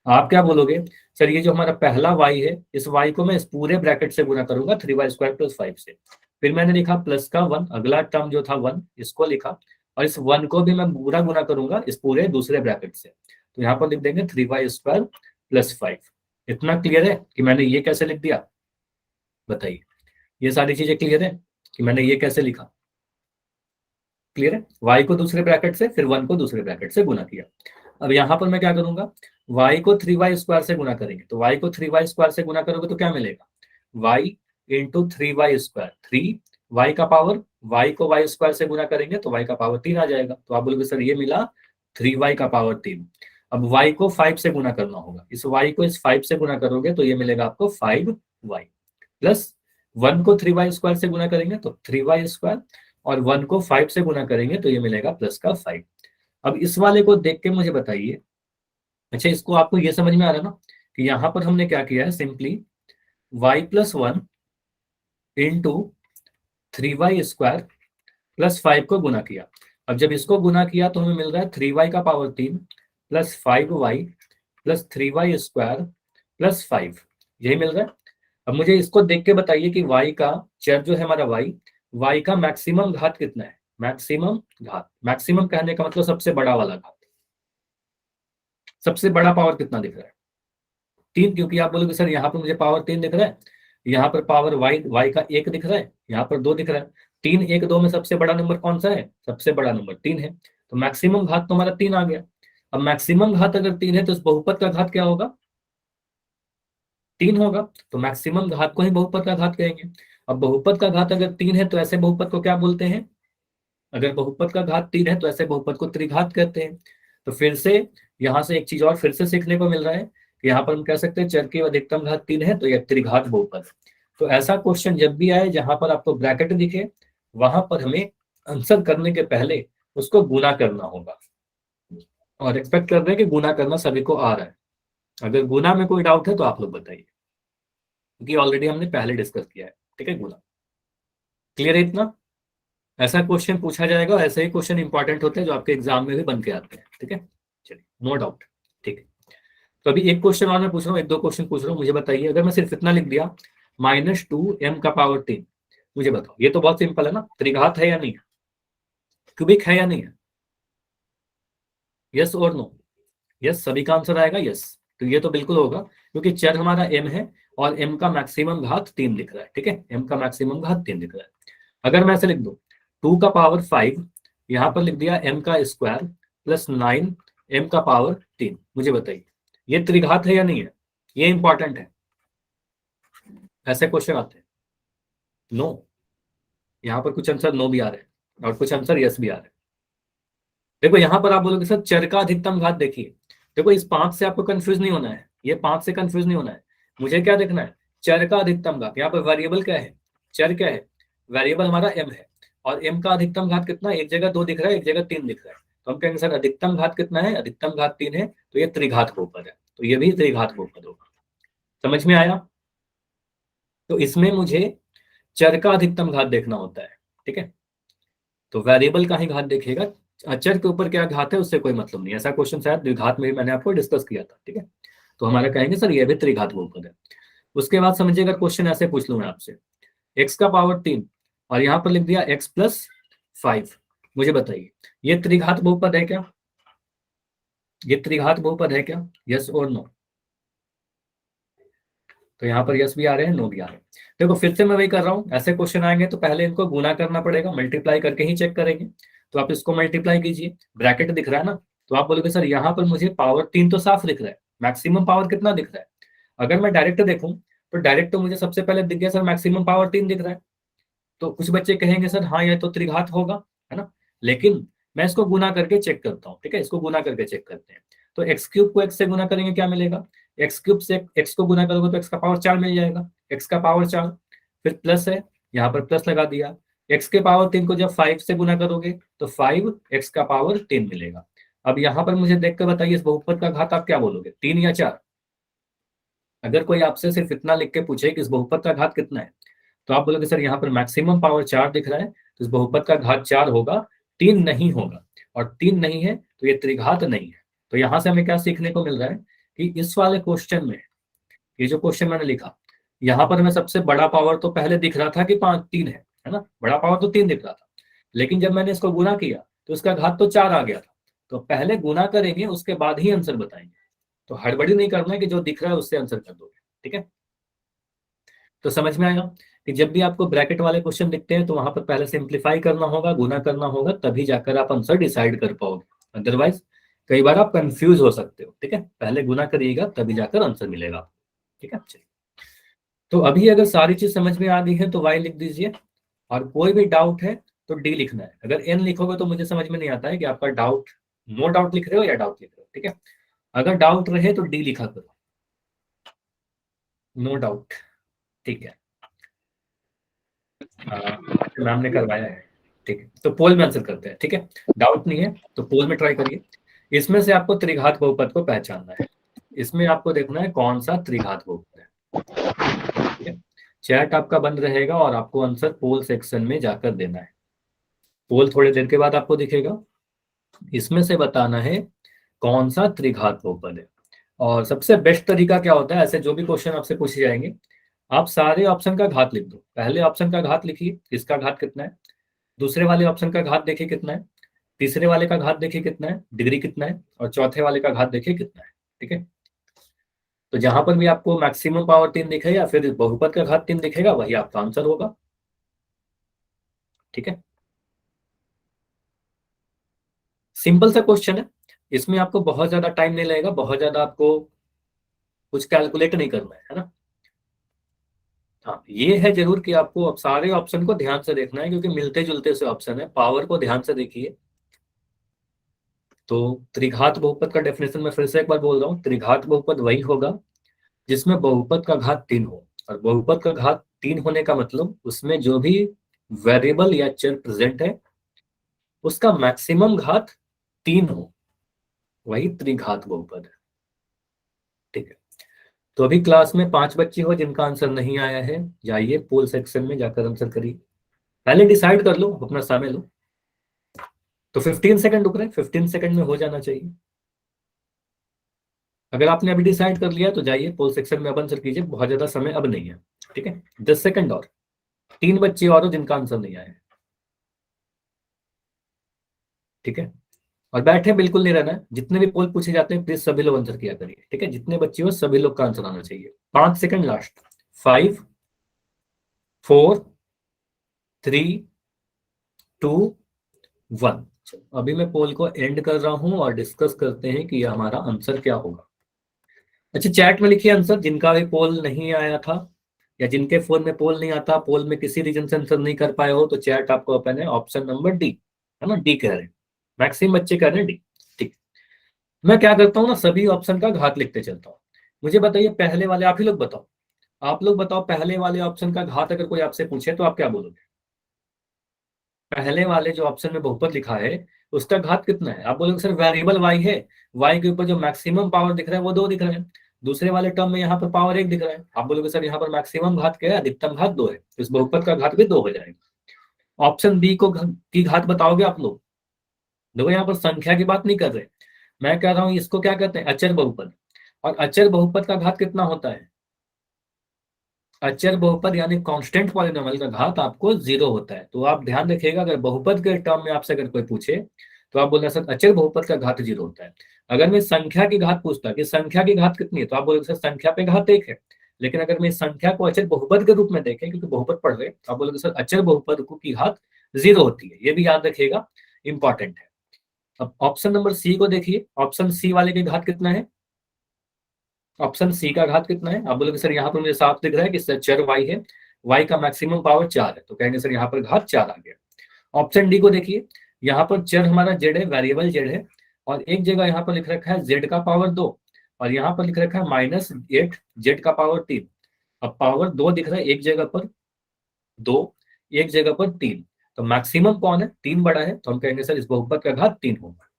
आप क्या बोलोगे सर, ये जो हमारा पहला y है, इस y को मैं इस पूरे ब्रैकेट से गुना करूंगा 3y² + 5 से। फिर मैंने लिखा प्लस का 1, अगला टर्म जो था 1, इसको लिखा, और इस 1 को भी मैं पूरा गुना करूंगा इस पूरे दूसरे ब्रैकेट से, तो यहाँ पर लिख देंगे 3y² + 5। इतना क्लियर है कि मैंने ये कैसे लिख दिया? बताइए, ये सारी चीजें क्लियर है कि मैंने ये कैसे लिखा? क्लियर है? y को दूसरे ब्रैकेट से, फिर 1 को दूसरे ब्रैकेट से गुना किया। अब यहाँ पर मैं क्या करूंगा, y को 3y² से गुना करेंगे, तो y को 3y² से गुना करोगे तो क्या मिलेगा, y × 3y², 3 y का पावर, y को y² से गुना करेंगे तो y का पावर 3 आ जाएगा। तो आप बोलोगे सर ये मिला 3y का पावर 3। अब y को 5 से गुना करना होगा, इस y को इस 5 से गुना करोगे तो ये मिलेगा आपको 5y, प्लस 1 को 3y² से गुना करेंगे तो 3y², और 1 को 5 से गुना करेंगे तो ये मिलेगा प्लस का 5। अब इस वाले को देख के मुझे बताइए, अच्छा इसको आपको ये समझ में आ रहा है ना कि यहाँ पर हमने क्या किया है, सिंपली y+1 × 3y² + 5 को गुना किया। अब जब इसको गुना किया तो हमें मिल रहा है 3y का पावर 3 + 5y + 3y² + 5, यही मिल रहा है। अब मुझे इसको देख के बताइए कि y का चर जो है हमारा y का मैक्सिमम घात कितना है? मैक्सिमम घात, मैक्सिमम कहने का मतलब सबसे बड़ा वाला घात, सबसे बड़ा पावर कितना दिख रहा है? 3, क्योंकि आप बोलोगे सर यहाँ पर मुझे पावर 3 दिख रहा है, यहाँ पर पावर y का 1 दिख रहा है, यहाँ पर 2 दिख रहा है। 3, 1, 2 में सबसे बड़ा नंबर कौन सा है? सबसे बड़ा नंबर 3 है, तो मैक्सिमम घात तो हमारा 3 आ गया। अब मैक्सिमम घात अगर 3 है तो इस बहुपद का घात क्या होगा? 3 होगा, तो मैक्सिमम घात को ही बहुपद का घात कहेंगे। अब बहुपद का घात अगर 3 है तो ऐसे बहुपद को क्या बोलते हैं? अगर बहुपद का घात 3 है तो ऐसे बहुपद को त्रिघात कहते हैं। तो फिर से यहाँ से एक चीज और फिर से सीखने को मिल रहा है कि यहाँ पर हम कह सकते हैं चर की अधिकतम घात 3 है तो यह त्रिघात बहुपद। तो ऐसा क्वेश्चन जब भी आए जहां पर आपको ब्रैकेट दिखे, वहां पर हमें आंसर करने के पहले उसको गुना करना होगा, और एक्सपेक्ट कर रहे हैं कि गुना करना सभी को आ रहा है। अगर गुना में कोई डाउट है तो आप लोग बताइए, क्योंकि ऑलरेडी हमने पहले डिस्कस किया है। ठीक है, गुना क्लियर है इतना? ऐसा क्वेश्चन पूछा जाएगा, और ऐसे ही क्वेश्चन इंपॉर्टेंट होते हैं जो आपके एग्जाम में भी बन के आते हैं। ठीक है, चलिए, नो डाउट। ठीक है, तो अभी एक क्वेश्चन और मैं पूछ रहा हूँ, एक दो क्वेश्चन पूछ रहा हूँ, मुझे बताइए अगर मैं सिर्फ इतना लिख दिया -2m का पावर 3, मुझे बताओ, ये तो बहुत सिंपल है ना, त्रिघात है या नहीं है? क्यूबिक है या नहीं है? यस और नो? यस, सभी का आंसर आएगा यस। तो ये तो बिल्कुल होगा, क्योंकि चर हमारा m है और m का मैक्सिमम घात 3 दिख रहा है। ठीक है, m का मैक्सिमम घात 3 दिख रहा है। अगर मैं ऐसे लिख दूं 2 का पावर 5, यहाँ पर लिख दिया m का स्क्वायर प्लस 9 m का पावर 3। मुझे बताइए ये त्रिघात है या नहीं है? ये इंपॉर्टेंट है, ऐसे क्वेश्चन आते हैं। नो, यहाँ पर कुछ आंसर नो भी आ रहे हैं और कुछ आंसर यस भी आ रहे हैं। देखो यहाँ पर आप बोलोगे सर चर का अधिकतम घात देखिए। देखो इस 5 से आपको कंफ्यूज नहीं होना है, ये 5 से कंफ्यूज नहीं होना है। मुझे क्या देखना है? चर का अधिकतम घात। यहाँ पर वेरिएबल क्या है? चर क्या है? वेरिएबल हमारा m है, और m का अधिकतम घात कितना है? एक जगह 2 दिख रहा है, एक जगह 3 दिख रहा है, तो हम कहेंगे सर अधिकतम घात कितना है? अधिकतम घात 3 है, तो ये त्रिघात बहुपद है, तो ये भी त्रिघात बहुपद होगा। समझ में आया? तो इसमें मुझे चर का अधिकतम घात देखना होता है, ठीक है। तो वेरिएबल का ही घात देखिएगा, अचर के ऊपर क्या घात है उससे कोई मतलब नहीं। ऐसा क्वेश्चन शायद द्विघात में भी मैंने आपको डिस्कस किया था, ठीक है। तो हमारा कहेंगे सर ये भी त्रिघात बहुपद है। उसके बाद समझिएगा क्वेश्चन ऐसे पूछ लूँ मैं आपसे, x का पावर 3 और यहाँ पर लिख दिया x प्लस 5। मुझे बताइए ये त्रिघात बहुपद है क्या? ये त्रिघात बहुपद है क्या? यस और नो? तो यहाँ पर यस भी आ रहे हैं, नो भी आ रहे हैं। देखो फिर से मैं वही कर रहा हूँ, ऐसे क्वेश्चन आएंगे तो पहले इनको गुना करना पड़ेगा, मल्टीप्लाई करके ही चेक करेंगे। तो आप इसको मल्टीप्लाई कीजिए, ब्रैकेट दिख रहा है ना, तो आप बोलोगे सर यहाँ पर मुझे पावर 3 तो साफ दिख रहा है, मैक्सिमम पावर कितना दिख रहा है? अगर मैं डायरेक्ट देखूं तो डायरेक्ट तो मुझे सबसे पहले दिख गया सर मैक्सिमम पावर 3 दिख रहा है। तो कुछ बच्चे कहेंगे सर हाँ ये तो त्रिघात होगा, है ना, लेकिन मैं इसको गुना करके चेक करता हूँ, ठीक है। इसको गुना करके चेक करते हैं। तो एक्स क्यूब को एक्स से गुना करेंगे, क्या मिलेगा? एक्स क्यूब से एक्स को गुना करोगे तो एक्स का पावर 4 मिल जाएगा, एक्स का पावर 4। फिर प्लस है, यहाँ पर प्लस लगा दिया। एक्स के पावर 3 को जब 5 से गुना करोगे तो 5 एक्स का पावर 3 मिलेगा। अब यहाँ पर मुझे देख कर बताइए इस बहुपद का घात आप क्या बोलोगे, 3 या 4? अगर कोई आपसे सिर्फ इतना लिख के पूछे कि इस बहुपद का घात कितना है, तो आप बोलोगे सर यहाँ पर मैक्सिमम पावर 4 दिख रहा है, तो इस बहुपद का घात 4 होगा, 3 नहीं होगा। और 3 नहीं है तो ये त्रिघात नहीं है। तो यहाँ से हमें क्या सीखने को मिल रहा है कि इस वाले क्वेश्चन में, ये जो क्वेश्चन मैंने लिखा, यहाँ पर हमें सबसे बड़ा पावर तो पहले दिख रहा था कि 3 है ना, बड़ा पावर तो 3 दिख रहा था, लेकिन जब मैंने इसको गुना किया तो इसका घात तो 4 आ गया था। तो पहले गुना करेंगे उसके बाद ही आंसर बताएंगे। तो हड़बड़ी नहीं करना है कि जो दिख रहा है उससे आंसर कर दोगे, ठीक है। तो समझ में आएगा कि जब भी आपको ब्रैकेट वाले क्वेश्चन दिखते हैं तो वहां पर पहले सिंप्लीफाई करना होगा, गुना करना होगा, तभी जाकर आप आंसर डिसाइड कर पाओगे। अदरवाइज कई बार आप कंफ्यूज हो सकते हो, ठीक है। पहले गुना करिएगा तभी जाकर आंसर मिलेगा, ठीक है। चलिए, तो अभी अगर सारी चीज समझ में आ गई है तो वाई लिख दीजिए, और कोई भी डाउट है तो डी लिखना है। अगर एन लिखोगे तो मुझे समझ में नहीं आता है कि आपका डाउट, नो डाउट लिख रहे हो या डाउट लिख रहे हो, ठीक है। अगर डाउट रहे तो डी लिखा करो, नो डाउट, ठीक है। मैम ने करवाया है, ठीक है। तो पोल में आंसर करते हैं, ठीक है। डाउट नहीं है तो पोल में ट्राई करिए। इसमें से आपको त्रिघात बहुपद को पहचानना है, इसमें आपको देखना है कौन सा त्रिघात बहुपद है, ठीक है। चैट आपका बंद रहेगा और आपको आंसर पोल सेक्शन में जाकर देना है। पोल थोड़ी देर के बाद आपको दिखेगा। इसमें से बताना है कौन सा त्रिघात बहुपद है। और सबसे बेस्ट तरीका क्या होता है, ऐसे जो भी क्वेश्चन आपसे पूछे जाएंगे, आप सारे ऑप्शन का घात लिख दो। पहले ऑप्शन का घात लिखिए, इसका घात कितना है, दूसरे वाले ऑप्शन का घात देखिए कितना है, तीसरे वाले का घात देखिए कितना है, डिग्री कितना है, और चौथे वाले का घात देखिए कितना है, ठीक है। तो जहां पर भी आपको मैक्सिमम पावर 3 दिखेगा या फिर बहुपद का घात 3 दिखेगा वही आपका आंसर होगा, ठीक है। सिंपल सा क्वेश्चन है, इसमें आपको बहुत ज्यादा टाइम नहीं लगेगा, बहुत ज्यादा आपको कुछ कैलकुलेट नहीं करना है ना। हाँ ये है जरूर कि आपको अब सारे ऑप्शन को ध्यान से देखना है, क्योंकि मिलते जुलते से ऑप्शन है। पावर को ध्यान से देखिए। तो त्रिघात बहुपद का डेफिनेशन मैं फिर से एक बार बोल रहा हूँ, त्रिघात बहुपद वही होगा जिसमें बहुपद का घात 3 हो। और बहुपद का घात 3 होने का मतलब उसमें जो भी वेरिएबल या चर प्रेजेंट है उसका मैक्सिमम घात 3 हो, वही त्रिघात बहुपद है, ठीक है। तो अभी क्लास में 5 बच्चे हो जिनका आंसर नहीं आया है, जाइए पोल सेक्शन में जाकर आंसर करिए। पहले डिसाइड कर लो, अपना समय लो। तो 15 सेकंड रुक रहे हैं, 15 सेकंड में हो जाना चाहिए। अगर आपने अभी डिसाइड कर लिया तो जाइए पोल सेक्शन में अब आंसर कीजिए, बहुत ज्यादा समय अब नहीं है, ठीक है। 10 सेकंड और, 3 बच्चे और हो जिनका आंसर नहीं आया है, ठीक है। और बैठे बिल्कुल नहीं रहना है, जितने भी पोल पूछे जाते हैं प्लीज सभी लोग आंसर किया करिए, ठीक है। जितने बच्चे हो सभी लोग का आंसर आना चाहिए। 5 सेकंड लास्ट, 5 4 3 2 1। चलो अभी मैं पोल को एंड कर रहा हूं और डिस्कस करते हैं कि हमारा आंसर क्या होगा। अच्छा, चैट में लिखिए आंसर जिनका भी पोल नहीं आया था या जिनके फोन में पोल नहीं आता, पोल में किसी रीजन से आंसर नहीं कर पाए हो, तो चैट आपको ओपन है, ऑप्शन नंबर डी, है ना, डी कह रहे हैं, मैक्सिमम बच्चे कह रहे हैं डी। ठीक, मैं क्या करता हूँ ना, सभी ऑप्शन का घात लिखते चलता हूँ। मुझे बताइए पहले वाले, आप ही लोग बताओ, आप लोग बताओ पहले वाले ऑप्शन का घात अगर कोई आपसे पूछे तो आप क्या बोलोगे? पहले वाले जो ऑप्शन में बहुपद लिखा है उसका घात कितना है? आप बोलोगे सर वेरिएबल वाई है, वाई के ऊपर जो मैक्सिमम पावर दिख रहा है वो 2 दिख रहा है, दूसरे वाले टर्म में यहाँ पर पावर 1 दिख रहा है। आप बोलोगे सर यहाँ पर मैक्सिमम घात क्या है, अधिकतम घात 2 है, तो इस बहुपद का घात भी 2 हो जाएगा। ऑप्शन बी को की घात बताओगे आप लोग? देखो यहाँ पर संख्या की बात नहीं कर रहे, मैं कह रहा हूँ इसको क्या कहते हैं, अचर बहुपद। और अचर बहुपद का घात कितना होता है? अचर बहुपद यानी कांस्टेंट पॉलिनोमियल का घात आपको 0 होता है। तो आप ध्यान रखिएगा, अगर बहुपद के टर्म में आपसे अगर कोई पूछे तो आप बोलना सर अचर बहुपद का घात 0 होता है। अगर मैं संख्या की घात पूछता कि संख्या की घात कितनी है, तो आप बोलोगे सर संख्या पे घात 1 है। लेकिन अगर मैं संख्या को अचर बहुपद के रूप में देखें, क्योंकि बहुपद पढ़ रहे, तो आप बोलोगे सर अचर बहुपद की घात 0 होती है। ये भी याद रखिएगा, इंपॉर्टेंट है। अब ऑप्शन नंबर सी को देखिए, ऑप्शन सी वाले की घात कितना है? ऑप्शन सी का घात कितना है? आप बोलोगे सर यहाँ पर मुझे साफ दिख रहा है कि चर वाई है, वाई का मैक्सिमम पावर 4 है, तो कहेंगे सर यहाँ पर घात 4 आ गया। ऑप्शन डी को देखिए, यहाँ पर चर हमारा जेड है, वेरिएबल जेड है, और एक जगह यहाँ पर लिख रखा है जेड का पावर 2, और यहाँ पर लिख रखा है -8 जेड का पावर 3। अब पावर 2 दिख रहा है एक जगह पर 2, एक जगह पर 3, तो मैक्सिमम कौन है? 3 बड़ा है, तो हम कहेंगे सर इस बहुपद का घात 3 होगा।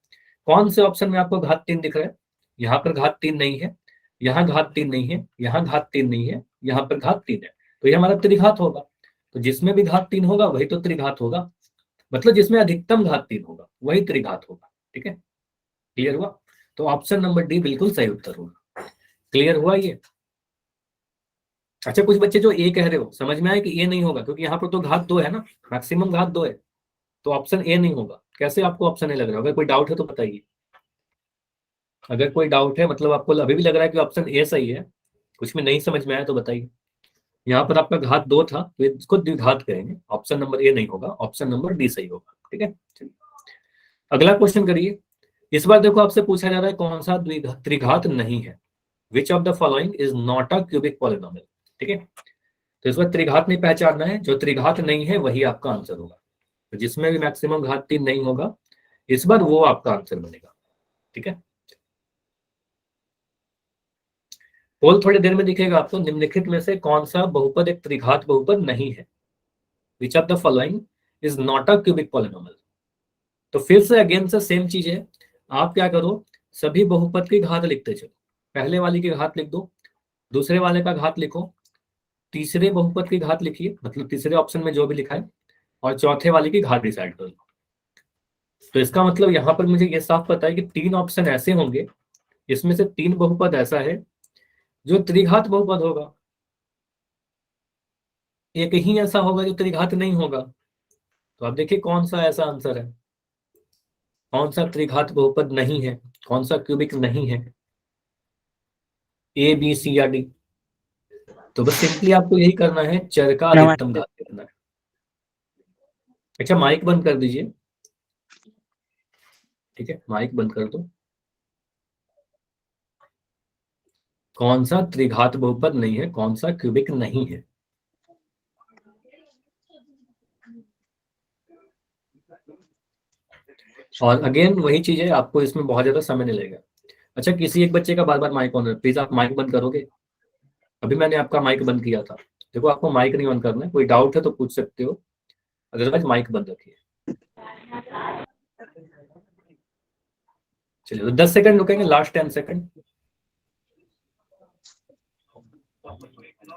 कौन से ऑप्शन में आपको घात 3 दिख रहा है? यहाँ पर घात 3 नहीं है, यहाँ घात 3 नहीं है, यहाँ घात 3 नहीं है, यहाँ पर घात 3 है, तो ये हमारा त्रिघात होगा। तो जिसमें भी घात 3 होगा वही तो त्रिघात होगा, मतलब जिसमें अधिकतम घात 3 होगा वही त्रिघात होगा। ठीक है, क्लियर हुआ? तो ऑप्शन नंबर डी बिल्कुल सही उत्तर होगा। क्लियर हुआ ये? अच्छा, कुछ बच्चे जो ए कह रहे हो, समझ में आया कि ए नहीं होगा, क्योंकि यहाँ पर तो घात 2 है ना, मैक्सिमम घात 2 है, तो ऑप्शन ए नहीं होगा। कैसे आपको ऑप्शन ए लग रहा है? अगर कोई डाउट है तो बताइए। अगर कोई डाउट है, मतलब आपको अभी भी लग रहा है कि ऑप्शन ए सही है, कुछ में नहीं समझ में आया तो बताइए। यहाँ पर आपका घात 2 था तो इसको द्विघात करेंगे, ऑप्शन नंबर ए नहीं होगा, ऑप्शन नंबर डी सही होगा। ठीक है, चलिए अगला क्वेश्चन करिए। इस बार देखो आपसे पूछा जा रहा है कौन सा त्रिघात नहीं है, which of the following is not a cubic polynomial. ठीक है, तो इस बार त्रिघात नहीं पहचानना है, जो त्रिघात नहीं है वही आपका आंसर होगा। तो जिसमें भी मैक्सिमम घात 3 नहीं होगा इस बार वो आपका आंसर बनेगा। ठीक है, पोल थोड़ी देर में दिखेगा आपको। निम्नलिखित में से कौन सा बहुपद एक त्रिघात बहुपद नहीं है? Which of the following is not a cubic polynomial. तो फिर से अगेन से सेम चीज है, आप क्या करो, सभी बहुपद की घात लिखते चलो। पहले वाले की घात लिख दो, दूसरे वाले का घात लिखो, तीसरे बहुपद की घात लिखिए, मतलब तीसरे ऑप्शन में जो भी लिखा है, और चौथे वाले की घात डिसाइड कर लो। तो इसका मतलब यहाँ पर मुझे ये साफ पता है कि 3 ऑप्शन ऐसे होंगे, इसमें से 3 बहुपद ऐसा है जो त्रिघात बहुपद होगा, एक ही ऐसा होगा जो त्रिघात नहीं होगा। तो आप देखिए कौन सा ऐसा आंसर है, कौन सा त्रिघात बहुपद नहीं है, कौन सा क्यूबिक नहीं है, ए बी सी या डी। तो बस सिंपली आपको यही करना है, चर का अधिकतम घात करना है। अच्छा, माइक बंद कर दीजिए। ठीक है, माइक बंद कर दो। कौन सा त्रिघात बहुपद नहीं है, कौन सा क्यूबिक नहीं है? और अगेन वही चीज है, आपको इसमें बहुत ज्यादा समय नहीं लगेगा। अच्छा, किसी एक बच्चे का बार बार माइक ऑन है, प्लीज आप माइक बंद करोगे? अभी मैंने आपका माइक बंद किया था। देखो आपको माइक नहीं ऑन करना है, कोई डाउट है तो पूछ सकते हो, अदरवाइज माइक बंद रखिए। चलिए तो 10 सेकंड रुकेंगे, लास्ट 10 सेकंड,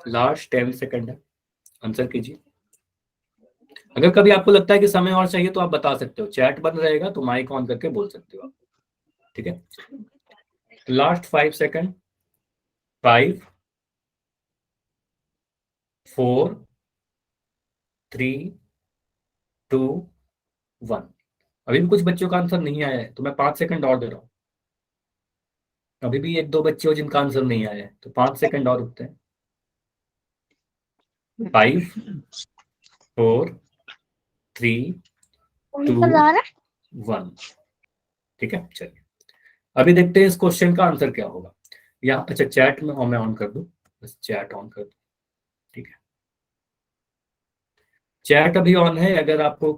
लास्ट 10 सेकंड है, आंसर कीजिए। अगर कभी आपको लगता है कि समय और चाहिए तो आप बता सकते हो, चैट बंद रहेगा तो माइक ऑन करके बोल सकते हो आप। ठीक है, लास्ट 5 सेकंड, 5 4 3 2 1। अभी भी कुछ बच्चों का आंसर नहीं आया है तो मैं 5 सेकंड और दे रहा हूँ। अभी भी 1-2 बच्चे हो जिनका आंसर नहीं आया है, तो 5 सेकंड और रुकते हैं। 5 4 3 2 1। ठीक है, चलिए अभी देखते हैं इस क्वेश्चन का आंसर क्या होगा। यहाँ अच्छा चैट में मैं ऑन कर दूं, बस चैट ऑन कर दूं। ठीक है, चैट अभी ऑन है, अगर आपको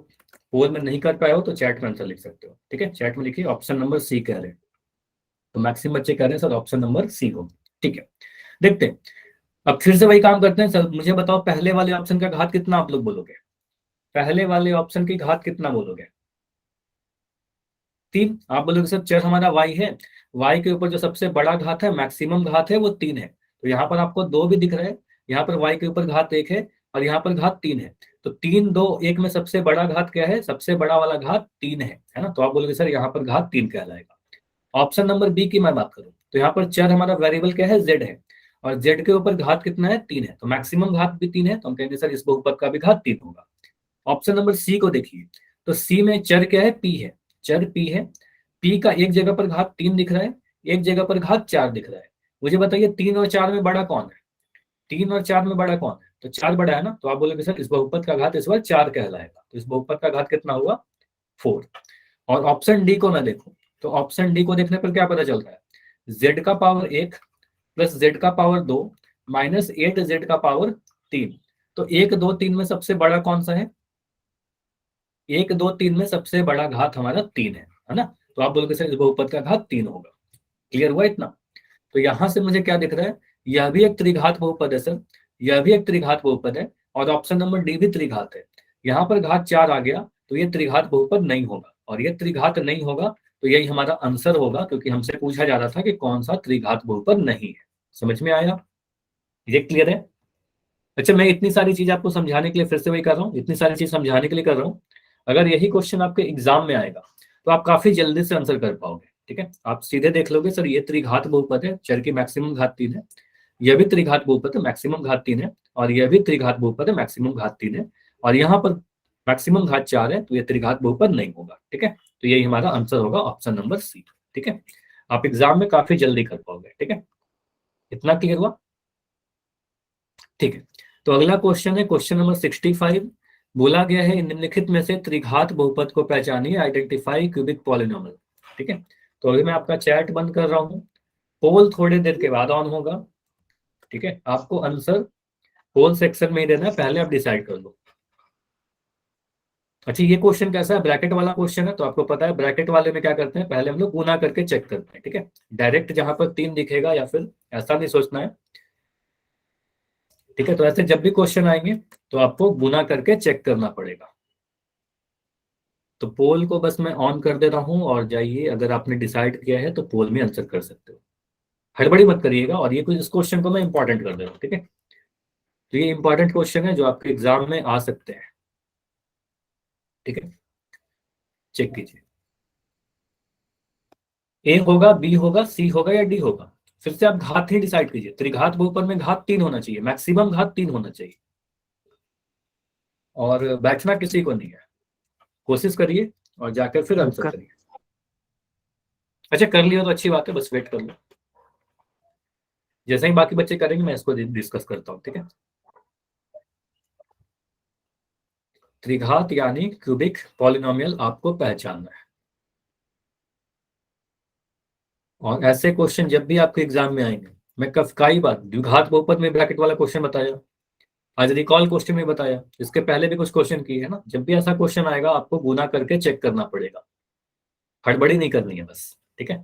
पोल में नहीं कर पाए हो तो चैट में आंसर लिख सकते हो। ठीक है, चैट में लिखिए ऑप्शन नंबर सी कह रहे हैं, तो मैक्सिमम बच्चे कह रहे हैं सर ऑप्शन नंबर सी हो। ठीक है, देखते हैं। अब फिर से वही काम करते हैं सर, मुझे बताओ पहले वाले ऑप्शन का घात कितना आप लोग बोलोगे? पहले वाले ऑप्शन की घात कितना बोलोगे? 3। आप बोलोगे सर चर हमारा y है, y के ऊपर जो सबसे बड़ा घात है, मैक्सिमम घात है, वो 3 है। तो यहाँ पर आपको 2 भी दिख रहा है, यहाँ पर y के ऊपर घात 1 है और यहाँ पर घात 3 है। तो 3 2 1 में सबसे बड़ा घात क्या है? सबसे बड़ा वाला घात 3 है ना? तो आप बोलोगे सर यहाँ पर घात 3 कहलाएगा। ऑप्शन नंबर बी की मैं बात करूं तो यहाँ पर चर हमारा वेरिएबल क्या है? z है, और z के ऊपर घात कितना है? 3 है, तो मैक्सिमम घात भी 3 है, तो हम कहेंगे सर इस बहुपद का भी घात 3 होगा। ऑप्शन नंबर सी को देखिए, तो सी में चर क्या है? p है, चर p है। p का एक जगह पर घात 3 दिख रहा है, एक जगह पर घात 4 दिख रहा है। मुझे बताइए 3 और 4 में बड़ा कौन है? 3 और 4 में बड़ा कौन है? तो 4 बड़ा है ना, तो आप बोलोगे सर इस बहुपद का घात इस बार 4 कहलाएगा, तो इस बहुपद का घात कितना होगा? 4। और ऑप्शन डी को मैं देखूं तो ऑप्शन डी को देखने पर क्या पता चल रहा है? z का पावर 1 प्लस z का पावर 2 माइनस 8z का पावर 3। तो 1 2 3 में सबसे बड़ा कौन सा है? 1 2 3 में सबसे बड़ा घात हमारा 3 है ना? तो आप बोलोगे सर इस बहुपद का घात 3 होगा। क्लियर हुआ इतना? तो यहां से मुझे क्या दिख रहा है? यह भी एक त्रिघात बहुपद है सर, यह भी एक त्रिघात बहुपद है, और ऑप्शन नंबर डी भी त्रिघात है। यहाँ पर घात 4 आ गया तो ये त्रिघात बहुपद नहीं होगा, और ये त्रिघात नहीं होगा तो यही हमारा आंसर होगा, क्योंकि हमसे पूछा जा रहा था कि कौन सा त्रिघात बहुपद नहीं है। समझ में आया? ये क्लियर है? अच्छा, मैं इतनी सारी चीज आपको समझाने के लिए फिर से वही कर रहा हूँ, इतनी सारी चीज समझाने के लिए कर रहा हूँ। अगर यही क्वेश्चन आपके एग्जाम में आएगा तो आप काफी जल्दी से आंसर कर पाओगे। ठीक है, आप सीधे देख लोगे सर ये त्रिघात बहुपद है, चर की मैक्सिमम घात 3 है, यह भी त्रिघात बहुपद है, मैक्सिमम घात 3 है, और यह भी त्रिघात बहुपद है, मैक्सिमम घात 3 है, और यहाँ पर मैक्सिमम घात 4 है, तो यह त्रिघात बहुपद नहीं होगा। ठीक है, तो यही हमारा आंसर होगा ऑप्शन नंबर सी। ठीक है, आप एग्जाम में काफी जल्दी कर पाओगे। ठीक है, इतना क्लियर हुआ? ठीक है, तो अगला क्वेश्चन है क्वेश्चन नंबर 65। बोला गया है निम्नलिखित में से त्रिघात बहुपद को पहचानिए, आइडेंटिफाई क्यूबिक पॉलिनोमियल। ठीक है, तो अभी मैं आपका चैट बंद कर रहा हूँ, पोल थोड़ी देर के बाद ऑन होगा। ठीक है, आपको आंसर पोल सेक्शन में ही देना है, पहले आप डिसाइड कर लो। अच्छा, ये क्वेश्चन कैसा है? ब्रैकेट वाला क्वेश्चन है, तो आपको पता है ब्रैकेट वाले में क्या करते हैं, पहले हम लोग गुना करके चेक करते हैं। ठीक है, डायरेक्ट जहां पर 3 दिखेगा या फिर ऐसा नहीं सोचना है। ठीक है, तो ऐसे जब भी क्वेश्चन आएंगे तो आपको गुना करके चेक करना पड़ेगा। तो पोल को बस मैं ऑन कर दे रहा हूं, और जाइए अगर आपने डिसाइड किया है तो पोल में आंसर कर सकते हो। हड़बड़ी मत करिएगा, और ये कुछ इस क्वेश्चन को मैं इंपॉर्टेंट कर दे रहा हूँ। ठीक है, तो ये इंपॉर्टेंट क्वेश्चन है जो आपके एग्जाम में आ सकते हैं। ठीक है, चेक कीजिए, ए होगा, बी होगा, सी होगा या डी होगा? फिर से आप घात ही डिसाइड कीजिए। त्रिघात बहुपद में घात 3 होना चाहिए, मैक्सिमम घात 3 होना चाहिए, और बैठना किसी को नहीं है। कोशिश करिए और जाकर फिर आंसर करिए। अच्छा, कर लिया तो अच्छी बात है, बस वेट कर लो। जैसे ही बाकी बच्चे करेंगे मैं इसको डिस्कस करता हूँ। ठीक है, त्रिघात यानी क्यूबिक पॉलिनोमियल आपको पहचानना है, और ऐसे क्वेश्चन जब भी आपके एग्जाम में आएंगे, मैं कई बार द्विघात बहुपद में ब्रैकेट वाला क्वेश्चन बताया, आज रिकॉल क्वेश्चन में बताया, इसके पहले भी कुछ क्वेश्चन किए है ना। जब भी ऐसा क्वेश्चन आएगा आपको गुना करके चेक करना पड़ेगा, हड़बड़ी नहीं करनी है बस। ठीक है,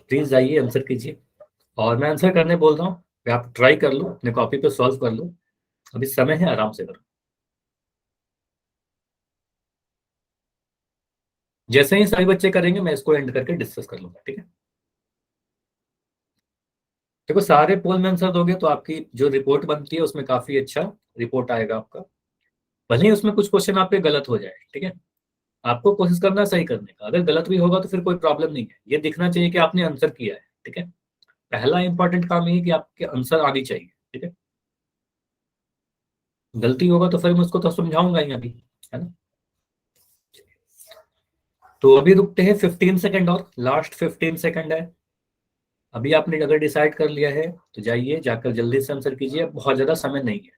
प्लीज जाइए आंसर कीजिए, और मैं आंसर करने बोल रहा हूँ, आप ट्राई कर लो, अपने कॉपी पे सॉल्व कर लो, अभी समय है, आराम से करो। जैसे ही सभी बच्चे करेंगे मैं इसको एंड करके डिस्कस कर लूंगा। ठीक है, देखो सारे पोल में आंसर दोगे तो आपकी जो रिपोर्ट बनती है उसमें काफी अच्छा रिपोर्ट आएगा आपका, भले ही उसमें कुछ क्वेश्चन आपके गलत हो जाए। ठीक है, आपको कोशिश करना है सही करने का, अगर गलत भी होगा तो फिर कोई प्रॉब्लम नहीं है, ये दिखना चाहिए कि आपने आंसर किया है। ठीक है, पहला इंपॉर्टेंट काम ये है कि आपके आंसर आनी चाहिए। ठीक है, गलती होगा तो फिर मैं उसको तो समझाऊंगा ही अभी, है ना। तो अभी रुकते हैं 15 सेकंड, और लास्ट 15 सेकंड है, अभी आपने अगर डिसाइड कर लिया है तो जाइए, जाकर जल्दी से आंसर कीजिए, बहुत ज्यादा समय नहीं है।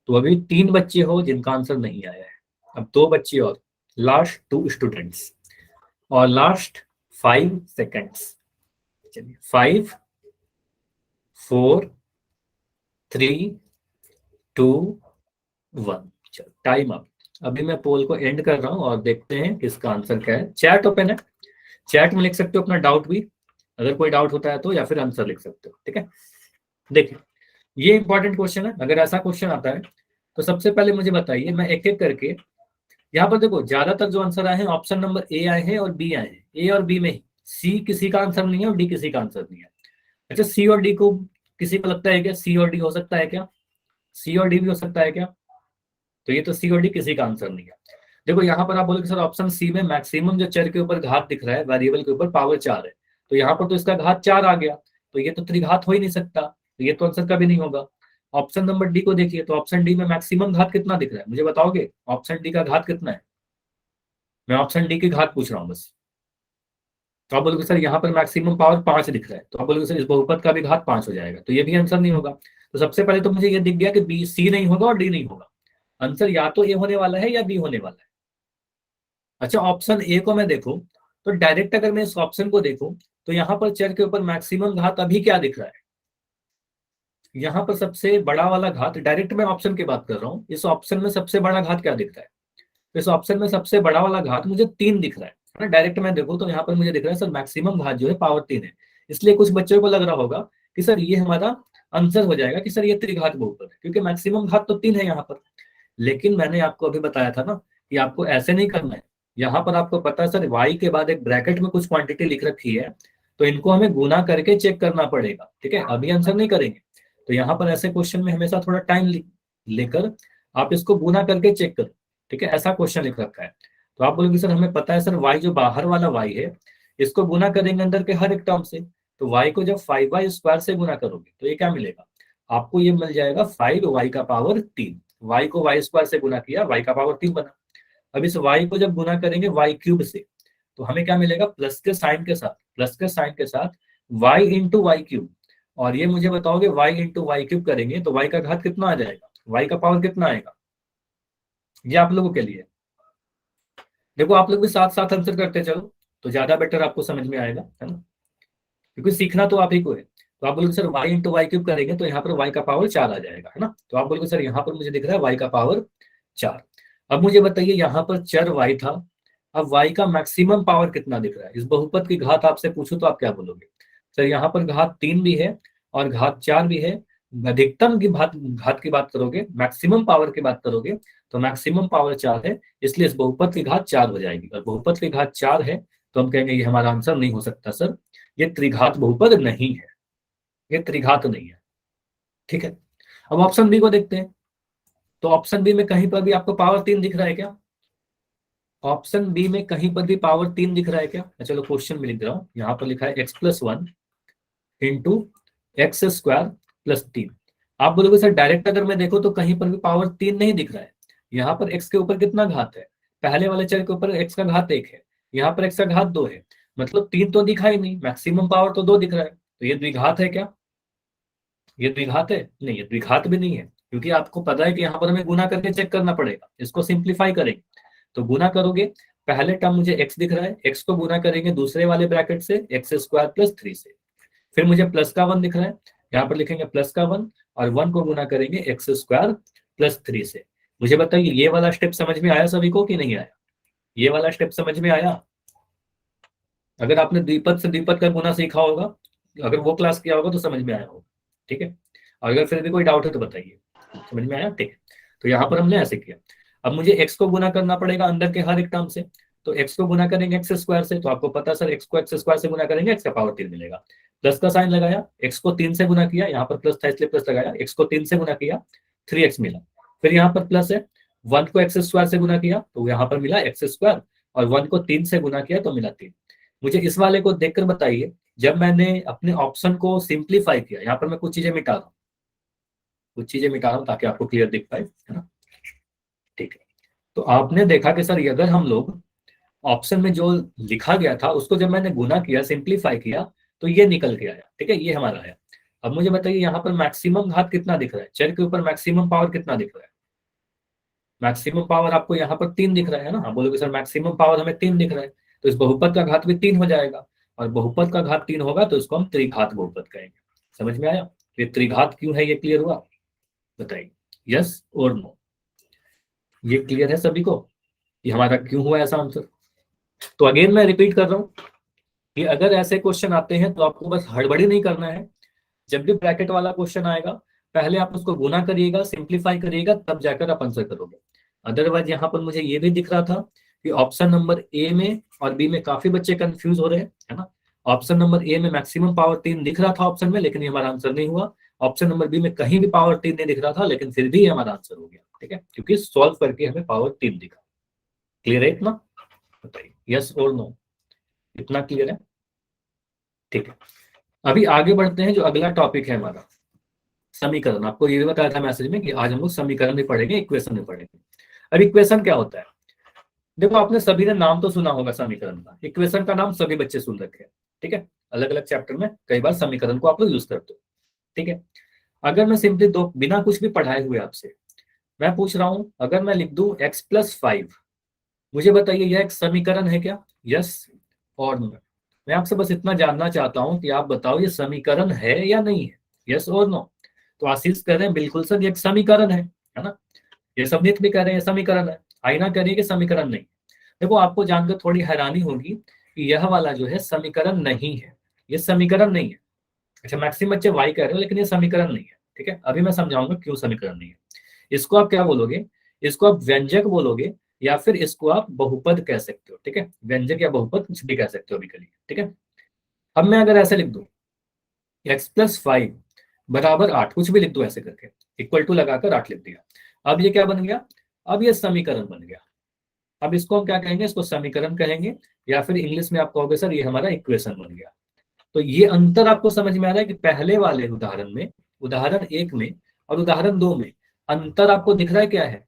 तो अभी 3 बच्चे हो जिनका आंसर नहीं आया है, अब 2 बच्चे और, लास्ट 2 स्टूडेंट्स, और लास्ट 5 सेकेंड्स। चलिए 5 4 3 2 1, चलो टाइम अप। अभी मैं पोल को एंड कर रहा हूं और देखते हैं किसका आंसर क्या है। चैट ओपन है, चैट में लिख सकते हो अपना डाउट भी, अगर कोई डाउट होता है तो, या फिर आंसर लिख सकते हो। ठीक है, देखिए ये इंपॉर्टेंट क्वेश्चन है। अगर ऐसा क्वेश्चन आता है तो सबसे पहले मुझे बताइए, मैं एक एक करके, यहाँ पर देखो ज्यादातर जो आंसर आए हैं ऑप्शन नंबर ए आए हैं और बी आए हैं। ए और बी में ही सी किसी का आंसर नहीं है और डी किसी का आंसर नहीं है। अच्छा, सी और डी को किसी को लगता है क्या सी और डी हो सकता है क्या? सी और डी भी हो सकता है क्या? तो ये तो सी और डी किसी का आंसर नहीं है। देखो यहाँ पर आप बोलोगे सर ऑप्शन सी में मैक्सिमम जो चर के ऊपर घात दिख रहा है, वेरिएबल के ऊपर पावर 4 है, तो यहाँ पर तो इसका घात 4 आ गया, तो ये तो त्रिघात हो ही नहीं सकता, तो ये तो आंसर कभी नहीं होगा। ऑप्शन नंबर डी को देखिए, तो ऑप्शन डी में मैक्सिमम घात कितना दिख रहा है, मुझे बताओगे ऑप्शन डी का घात कितना है? मैं ऑप्शन डी की घात पूछ रहा हूँ बस। तो आप बोलोगे सर यहाँ पर मैक्सिमम पावर 5 दिख रहा है, तो आप बोलोगे सर इस बहुपद का भी घात 5 हो जाएगा, तो ये भी आंसर नहीं होगा। तो सबसे पहले तो मुझे ये दिख गया कि बी सी नहीं होगा और डी नहीं होगा, आंसर या तो ए होने वाला है या बी होने वाला है। अच्छा, ऑप्शन ए को मैं देखूं तो डायरेक्ट अगर मैं इस ऑप्शन को देखूं तो यहाँ पर चर के ऊपर मैक्सिमम घात अभी क्या दिख रहा है? यहाँ पर सबसे बड़ा वाला घात, डायरेक्ट मैं ऑप्शन की बात कर रहा हूँ, इस ऑप्शन में सबसे बड़ा घात क्या दिख रहा है? तो इस ऑप्शन में सबसे बड़ा वाला घात मुझे 3 दिख रहा है ना। डायरेक्ट मैं देखूं तो यहाँ पर मुझे दिख रहा है सर मैक्सिमम घात जो है पावर 3 है। इसलिए कुछ बच्चों को लग रहा होगा कि सर ये हमारा आंसर हो जाएगा कि सर ये त्रिघात बहुपद है, क्योंकि मैक्सिमम घात तो 3 है यहाँ पर। लेकिन मैंने आपको अभी बताया था ना कि आपको ऐसे नहीं करना है। यहाँ पर आपको पता है सर वाई के बाद एक ब्रैकेट में कुछ क्वांटिटी लिख रखी है, तो इनको हमें गुना करके चेक करना पड़ेगा। ठीक है, अभी आंसर नहीं करेंगे। तो यहाँ पर ऐसे क्वेश्चन में हमेशा थोड़ा टाइम लेकर आप इसको गुना करके चेक करो। ठीक है, ऐसा क्वेश्चन लिख रखा है। तो आप बोलोगे सर हमें पता है सर वाई जो बाहर वाला वाई है इसको गुना करेंगे अंदर के हर एक टर्म से, तो वाई को जब 5y² से गुना करोगे तो ये क्या मिलेगा आपको? ये मिल जाएगा 5y का पावर 3। y को y² से गुना किया, y का पावर 3 बना। अब इस y को जब गुना करेंगे y³ से तो हमें क्या मिलेगा? प्लस के साइन के साथ, प्लस के साइन के साथ y इंटू y³। और ये मुझे बताओगे y इंटू y³ करेंगे तो y का घात कितना आ जाएगा, y का पावर कितना आएगा? ये आप लोगों के लिए, देखो आप लोग भी साथ साथ आंसर करते चलो तो ज्यादा बेटर आपको समझ में आएगा, है ना, क्योंकि सीखना तो आप ही को है। तो आप बोलोगे सर y इंटू y³ करेंगे तो यहाँ पर y का पावर 4 आ जाएगा, है ना। तो आप बोलोगे सर यहाँ पर मुझे दिख रहा है y का पावर 4। अब मुझे बताइए यहाँ पर चर y था, अब y का मैक्सिमम पावर कितना दिख रहा है? इस बहुपद की घात आपसे पूछूं तो आप क्या बोलोगे? सर यहाँ पर घात 3 भी है और घात 4 भी है। अधिकतम की घात की बात करोगे, मैक्सिमम पावर की बात करोगे तो मैक्सिमम पावर 4 है, इसलिए इस बहुपद की घात 4 हो जाएगी। और बहुपद की घात 4 है तो हम कहेंगे ये हमारा आंसर नहीं हो सकता सर, ये त्रिघात बहुपद नहीं है, ये त्रिघात नहीं है। ठीक है, अब ऑप्शन बी को देखते हैं। तो ऑप्शन बी में कहीं पर भी आपको पावर 3 दिख रहा है क्या? ऑप्शन बी में कहीं पर भी पावर 3 दिख रहा है क्या? चलो क्वेश्चन में लिख रहा हूँ, यहाँ पर लिखा है x+1 इंटू x² + 3। आप बोलोगे सर डायरेक्ट अगर मैं देखो तो कहीं पर भी पावर 3 नहीं दिख रहा है। यहाँ पर x के ऊपर कितना घात है? पहले वाले चर के ऊपर x का घात 1 है, यहाँ पर x का घात 2 है, मतलब 3 तो दिखा ही नहीं, मैक्सिमम पावर तो 2 दिख रहा है, तो ये द्विघात है क्या? ये द्विघात है? नहीं, ये द्विघात भी नहीं है, क्योंकि आपको पता है कि यहाँ पर हमें गुना करके चेक करना पड़ेगा। इसको सिंप्लीफाई करेंगे तो गुना करोगे, पहले टर्म मुझे x दिख रहा है, x को गुना करेंगे दूसरे वाले ब्रैकेट से x² + 3 से, फिर मुझे प्लस का 1 दिख रहा है, यहाँ पर लिखेंगे प्लस का 1 और 1 को गुना करेंगे x² + 3 से। मुझे बताइए ये वाला स्टेप समझ में आया सभी को कि नहीं आया? ये वाला स्टेप समझ में आया? अगर आपने द्विपद से द्विपद का गुना सीखा होगा, अगर वो क्लास किया होगा तो समझ में आया होगा। ठीक है, और अगर फिर भी कोई डाउट है तो बताइए, समझ में आया? ठीक है, तो यहाँ पर हमने ऐसे किया। अब मुझे x को गुना करना पड़ेगा अंदर के हर एक टर्म से, तो x को गुना करेंगे x² से, तो आपको पता है सर x को x² से गुना करेंगे x का पावर 3 मिलेगा। प्लस का साइन लगाया, x को 3 से गुना किया, यहाँ पर प्लस था इसलिए प्लस लगाया, x को 3 से गुना किया 3x मिला, फिर यहाँ पर प्लस है, 1 को x² से गुना किया तो यहाँ पर मिला x², और 1 को 3 से गुना किया तो मिला 3। मुझे इस वाले को देखकर बताइए, जब मैंने अपने ऑप्शन को सिंप्लीफाई किया, यहाँ पर मैं कुछ चीजें मिटा रहा हूँ, कुछ चीजें मिटा रहा हूँ ताकि आपको क्लियर दिख पाए, है ना। ठीक है, तो आपने देखा कि सर अगर हम लोग ऑप्शन में जो लिखा गया था उसको जब मैंने गुना किया, सिंप्लीफाई किया, तो ये निकल के आया, ठीक है, ये हमारा आया। अब मुझे बताइए यहाँ पर मैक्सिमम घात कितना दिख रहा है, चर के ऊपर मैक्सिमम पावर कितना दिख रहा है? मैक्सिमम पावर आपको यहाँ पर 3 दिख रहा है ना, आप बोलोगे सर मैक्सिमम पावर हमें 3 दिख रहा है, तो इस बहुपद का घात भी 3 हो जाएगा, और बहुपद का घात 3 होगा तो इसको हम त्रिघात बहुपद कहेंगे। समझ में आया? ये त्रिघात क्यों है, ये क्लियर हुआ? बताइए यस और नो, ये क्लियर है सभी को कि हमारा क्यों हुआ ऐसा आंसर? तो अगेन मैं रिपीट कर रहा हूँ कि अगर ऐसे क्वेश्चन आते हैं तो आपको बस हड़बड़ी नहीं करना है। जब भी ब्रैकेट वाला क्वेश्चन आएगा पहले आप उसको गुना करिएगा, सिंप्लीफाई करिएगा, तब जाकर आप आंसर करोगे। अदरवाइज यहाँ पर मुझे ये भी दिख रहा था कि ऑप्शन नंबर ए में और बी में काफी बच्चे कंफ्यूज हो रहे हैं, है ना। ऑप्शन नंबर ए में मैक्सिमम पावर 3 दिख रहा था ऑप्शन में, लेकिन ये हमारा आंसर नहीं हुआ। ऑप्शन नंबर बी में कहीं भी पावर 3 नहीं दिख रहा था, लेकिन फिर भी ये हमारा आंसर हो गया, ठीक है, क्योंकि सॉल्व करके हमें पावर 3 दिखा। क्लियर है इतना? बताइए यस और नो, इतना क्लियर है? ठीक है, अभी आगे बढ़ते हैं। जो अगला टॉपिक है हमारा समीकरण, आपको ये भी बताया था मैसेज में कि आज हम लोग समीकरण भी पढ़ेंगे, इक्वेशन भी पढ़ेंगे। अब इक्वेशन क्या होता है? देखो आपने सभी ने नाम तो सुना होगा समीकरण का, इक्वेशन का नाम सभी बच्चे सुन रखे हैं, ठीक है। अलग अलग चैप्टर में कई बार समीकरण को आप लोग यूज करते हो, ठीक है। अगर मैं सिंपली दो बिना कुछ भी पढ़ाए हुए आपसे मैं पूछ रहा हूं, अगर मैं लिख दूं x+5, मुझे बताइए यह एक समीकरण है क्या? यस और नो। मैं आपसे बस इतना जानना चाहता हूं कि आप बताओ ये समीकरण है या नहीं है, यस और नो। तो आशीष कह रहे हैं बिल्कुल सर ये एक समीकरण है ना। ये सबनीत भी कह रहे हैं समीकरण है, आईना कह रही है कि समीकरण नहीं। देखो आपको जानकर थोड़ी हैरानी होगी कि यह वाला जो है समीकरण नहीं है, ये समीकरण नहीं है। अच्छा मैक्सिमम बच्चे वाई कह रहे हो, लेकिन ये समीकरण नहीं है, ठीक है। अभी मैं समझाऊंगा क्यों समीकरण नहीं है। इसको आप क्या बोलोगे? इसको आप व्यंजक बोलोगे, या फिर इसको आप बहुपद कह सकते हो, ठीक है। व्यंजक या बहुपद कुछ भी कह सकते हो अभी के लिए, ठीक है। अब मैं अगर ऐसे लिख दूं x+5 बराबर 8, कुछ भी लिख दो ऐसे करके, इक्वल टू लगाकर 8 लिख दिया। अब ये क्या बन गया? अब ये समीकरण बन गया। अब इसको हम क्या कहेंगे? इसको समीकरण कहेंगे, या फिर इंग्लिश में आप कहोगे सर ये हमारा इक्वेशन बन गया। तो ये अंतर आपको समझ में आ रहा है कि पहले वाले उदाहरण में, उदाहरण 1 में और उदाहरण 2 में अंतर आपको दिख रहा है क्या है?